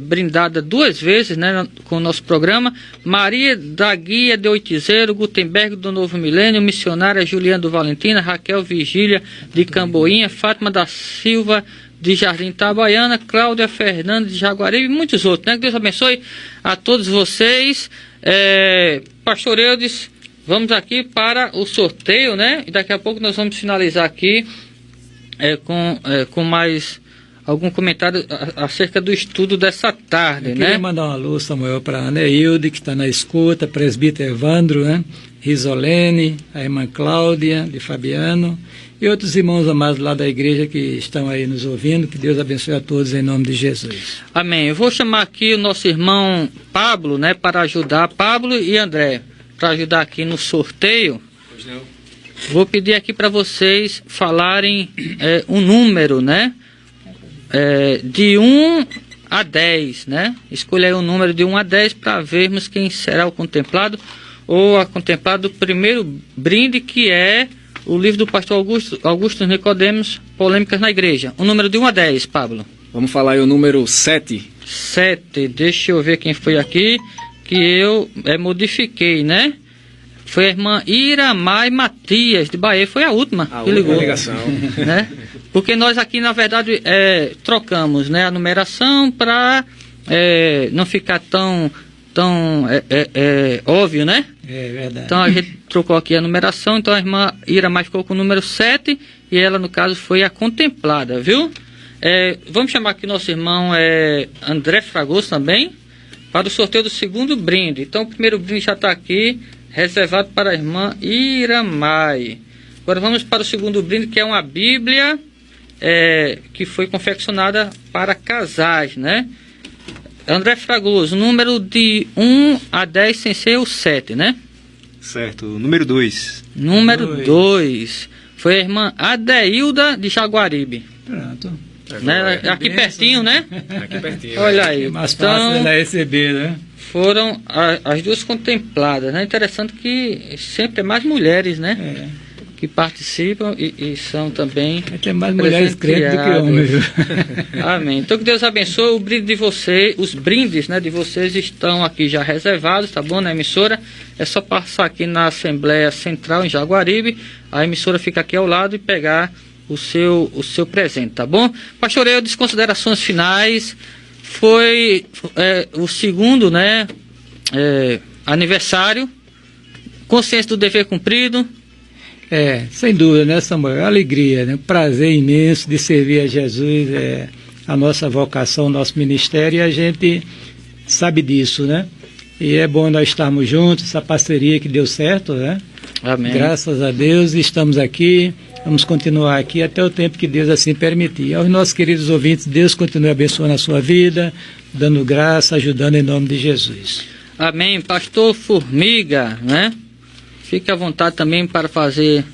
brindada 2 vezes, né, com o nosso programa, Maria da Guia de Oitizeiro, Gutenberg do Novo Milênio, missionária Juliana do Valentina, Raquel Vigília de Camboinha, Fátima da Silva de Jardim Itabaiana, Cláudia Fernandes de Jaguaribe e muitos outros, né? Que Deus abençoe a todos vocês. Pastor Eudes, vamos aqui para o sorteio, né? E daqui a pouco nós vamos finalizar aqui com mais algum comentário acerca do estudo dessa tarde, Eu né? queria mandar um alô, Samuel, para a Aneilde, que está na escuta, presbítero Evandro, né? Risolene, a irmã Cláudia de Fabiano e outros irmãos amados lá da igreja que estão aí nos ouvindo. Que Deus abençoe a todos em nome de Jesus. Amém. Eu vou chamar aqui o nosso irmão Pablo, né? Para ajudar, Pablo e André, para ajudar aqui no sorteio. Pois não. Vou pedir aqui para vocês falarem um número, né? De 1 a 10, né? Escolha aí um número de 1 a 10 para vermos quem será o contemplado ou a contemplada do primeiro brinde, que é o livro do pastor Augusto Nicodemos, Polêmicas na Igreja. Um número de 1 a 10, Pablo. Vamos falar aí o número 7. 7, deixa eu ver quem foi aqui, que eu modifiquei, né? Foi a irmã Iramai Matias, de Bahia, foi a última que ligou. Ligação. Né? Porque nós aqui, na verdade, trocamos, né, a numeração para não ficar tão óbvio, né? É verdade. Então a gente trocou aqui a numeração, então a irmã Iramai ficou com o número 7 e ela, no caso, foi a contemplada, viu? Vamos chamar aqui nosso irmão André Fragoso também, para o sorteio do segundo brinde. Então o primeiro brinde já está aqui, reservado para a irmã Iramai. Agora vamos para o segundo brinde, que é uma Bíblia que foi confeccionada para casais, né? André Fragoso, número de 1 a 10 sem ser o 7, né? Certo, número 2. Número 2. Foi a irmã Adeilda de Jaguaribe. Pronto. Né? Aqui pertinho, né? Aqui pertinho. Olha aí. É mais fácil dela receber, né? Foram as duas contempladas, né? Interessante que sempre é mais mulheres, né? Que participam e são também... Tem mais mulheres crentes do que homens. Amém. Então que Deus abençoe o brinde de vocês, os brindes, né, de vocês estão aqui já reservados, tá bom, na emissora. É só passar aqui na Assembleia Central em Jaguaribe, a emissora fica aqui ao lado e pegar o seu presente, tá bom? Pastor Eudes, considerações finais. Foi o segundo, né, aniversário, consciência do dever cumprido. Sem dúvida, né, Samuel? Alegria, né? Prazer imenso de servir a Jesus, a nossa vocação, o nosso ministério, e a gente sabe disso, né? E é bom nós estarmos juntos, essa parceria que deu certo, né? Amém. Graças a Deus, estamos aqui, vamos continuar aqui até o tempo que Deus assim permitir. Aos nossos queridos ouvintes, Deus continue abençoando a sua vida, dando graça, ajudando em nome de Jesus. Amém. Pastor Formiga, né? Fique à vontade também para fazer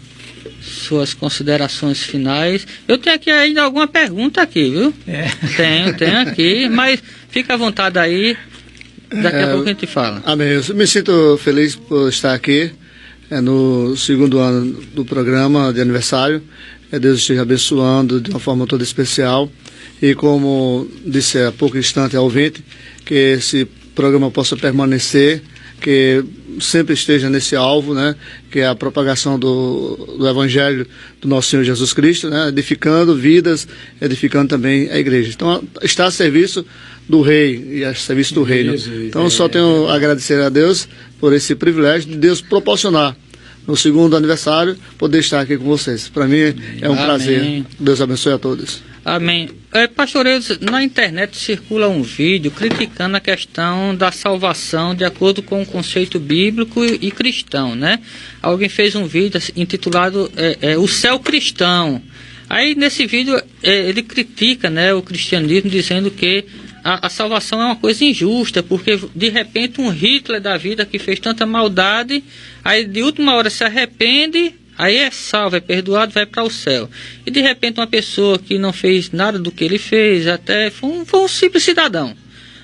suas considerações finais. Eu tenho aqui ainda alguma pergunta aqui, viu? Tenho aqui, mas fique à vontade aí, daqui a pouco a gente fala. Amém. Eu me sinto feliz por estar aqui no segundo ano do programa de aniversário. Deus esteja abençoando de uma forma toda especial. E como disse há pouco instante ao ouvinte, que esse programa possa permanecer, que sempre esteja nesse alvo, né, que é a propagação do Evangelho do nosso Senhor Jesus Cristo, né, edificando vidas, edificando também a igreja. Então, está a serviço do Rei e a serviço do Reino. Então, só tenho a agradecer a Deus por esse privilégio de Deus proporcionar, no segundo aniversário, poder estar aqui com vocês. Para mim é um prazer. Deus abençoe a todos. Amém. Pastor Eudes, na internet circula um vídeo criticando a questão da salvação de acordo com o conceito bíblico e cristão, né? Alguém fez um vídeo intitulado O Céu Cristão. Aí nesse vídeo ele critica, né, o cristianismo, dizendo que a salvação é uma coisa injusta, porque de repente um Hitler da vida que fez tanta maldade, aí de última hora se arrepende, aí é salvo, é perdoado, vai para o céu. E de repente uma pessoa que não fez nada do que ele fez, até foi um simples cidadão,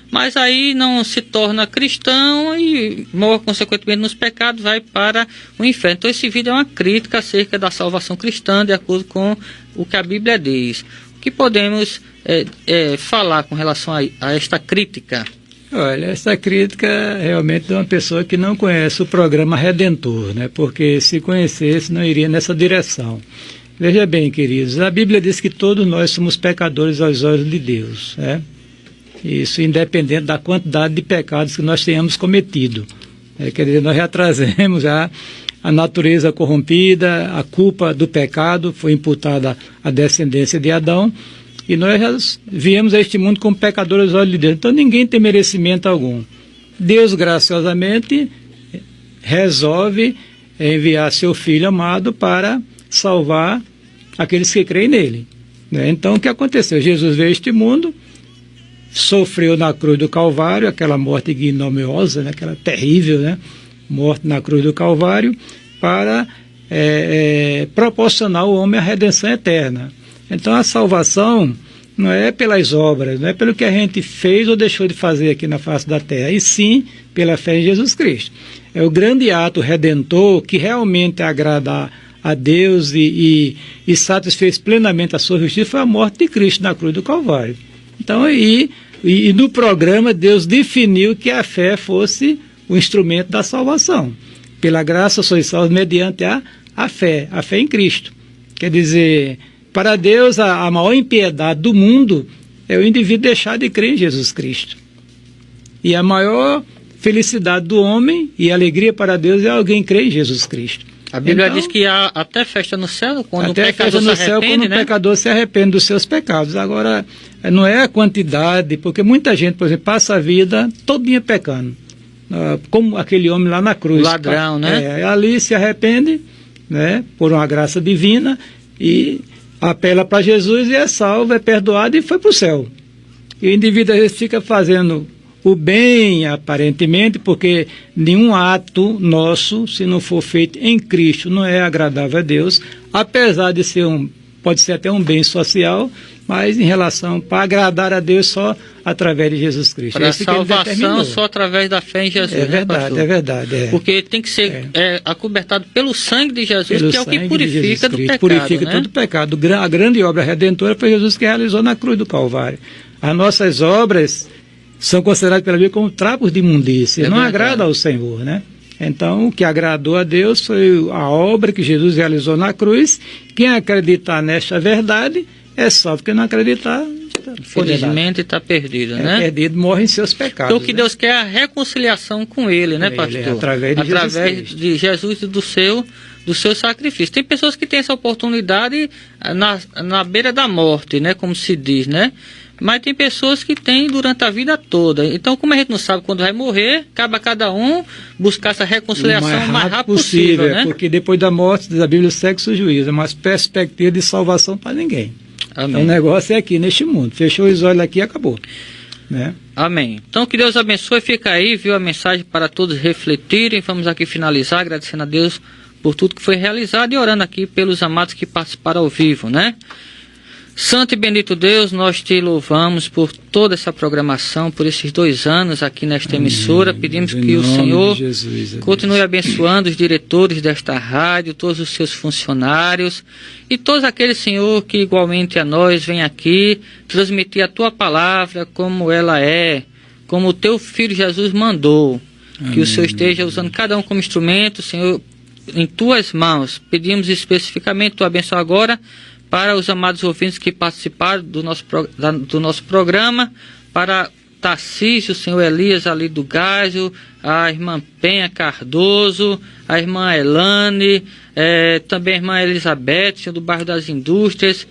mas aí não se torna cristão e morre consequentemente nos pecados, vai para o inferno. Então esse vídeo é uma crítica acerca da salvação cristã, de acordo com o que a Bíblia diz. O que podemos falar com relação a esta crítica? Olha, essa crítica é realmente de uma pessoa que não conhece o programa Redentor, né? Porque se conhecesse não iria nessa direção. Veja bem, queridos, a Bíblia diz que todos nós somos pecadores aos olhos de Deus, né? Isso independente da quantidade de pecados que nós tenhamos cometido. Quer dizer, nós já trazemos a natureza corrompida, a culpa do pecado foi imputada à descendência de Adão, e nós já viemos a este mundo como pecadores aos olhos de Deus. Então ninguém tem merecimento algum. Deus graciosamente resolve enviar seu Filho amado para salvar aqueles que creem nele, né? Então o que aconteceu? Jesus veio a este mundo, sofreu na cruz do Calvário, aquela morte ignominiosa, né? Aquela terrível, né? Morte na cruz do Calvário, para proporcionar ao homem a redenção eterna. Então a salvação não é pelas obras, não é pelo que a gente fez ou deixou de fazer aqui na face da terra, e sim pela fé em Jesus Cristo. É o grande ato redentor que realmente agrada a Deus e satisfez plenamente a sua justiça, foi a morte de Cristo na cruz do Calvário. Então, e no programa Deus definiu que a fé fosse o instrumento da salvação. Pela graça sois salvos mediante a fé em Cristo. Quer dizer, para Deus a maior impiedade do mundo é o indivíduo deixar de crer em Jesus Cristo. E a maior felicidade do homem e alegria para Deus é alguém crer em Jesus Cristo. A Bíblia diz que há até festa no céu quando o pecador se arrepende, né? O pecador se arrepende dos seus pecados. Agora, não é a quantidade, porque muita gente, por exemplo, passa a vida todinha pecando. Como aquele homem lá na cruz. O ladrão, né? Ali se arrepende, né, por uma graça divina, e apela para Jesus e é salvo, é perdoado e foi para o céu. E o indivíduo às vezes fica fazendo o bem, aparentemente, porque nenhum ato nosso, se não for feito em Cristo, não é agradável a Deus, apesar de ser pode ser até um bem social, mas em relação para agradar a Deus só através de Jesus Cristo. Para a salvação só através da fé em Jesus. É verdade, né, é verdade. Porque tem que ser acobertado pelo sangue de Jesus, que é o que purifica do pecado. Purifica, né? todo pecado. A grande obra redentora foi Jesus que realizou na cruz do Calvário. As nossas obras são consideradas pela Bíblia como trapos de imundícia. Não agrada ao Senhor, né? Então, o que agradou a Deus foi a obra que Jesus realizou na cruz. Quem acreditar nesta verdade é salvo. Quem não acreditar, infelizmente está perdido, né? Perdido, morre em seus pecados. Então o que Deus quer é a reconciliação com Ele, né, pastor? Através de Jesus e do seu sacrifício. Tem pessoas que têm essa oportunidade na beira da morte, né, como se diz, né? Mas tem pessoas que têm durante a vida toda. Então, como a gente não sabe quando vai morrer, cabe a cada um buscar essa reconciliação o mais rápido possível, né? Porque depois da morte, diz a Bíblia, sexo e juízo, mas perspectiva de salvação para ninguém. Amém. Então, o negócio é aqui, neste mundo. Fechou os olhos aqui e acabou. Né? Amém. Então, que Deus abençoe. Fica aí, viu, a mensagem para todos refletirem. Vamos aqui finalizar, agradecendo a Deus por tudo que foi realizado e orando aqui pelos amados que participaram ao vivo, né? Santo e bendito Deus, nós te louvamos por toda essa programação, por esses 2 anos aqui nesta emissora. Pedimos que o Senhor continue abençoando os diretores desta rádio, todos os seus funcionários e todos aqueles, Senhor, que igualmente a nós vêm aqui transmitir a tua palavra como ela é, como o teu Filho Jesus mandou. Que o Senhor esteja usando cada um como instrumento, Senhor, em Tuas mãos. Pedimos especificamente Tua bênção agora para os amados ouvintes que participaram do nosso programa, para Tarcísio, Senhor Elias ali do Gásio, a irmã Penha Cardoso, a irmã Elane, também a irmã Elizabeth, Senhor, do bairro das Indústrias,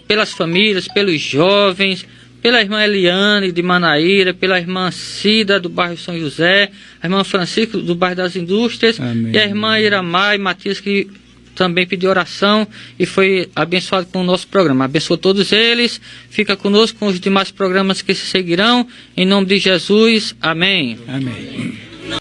pelas famílias, pelos jovens, pela irmã Eliane de Manaíra, pela irmã Cida do bairro São José, a irmã Francisco do bairro das Indústrias. Amém. E a irmã Iramai Matias, que também pediu oração e foi abençoado com o nosso programa. Abençoa todos eles, fica conosco com os demais programas que se seguirão, em nome de Jesus, amém. Amém.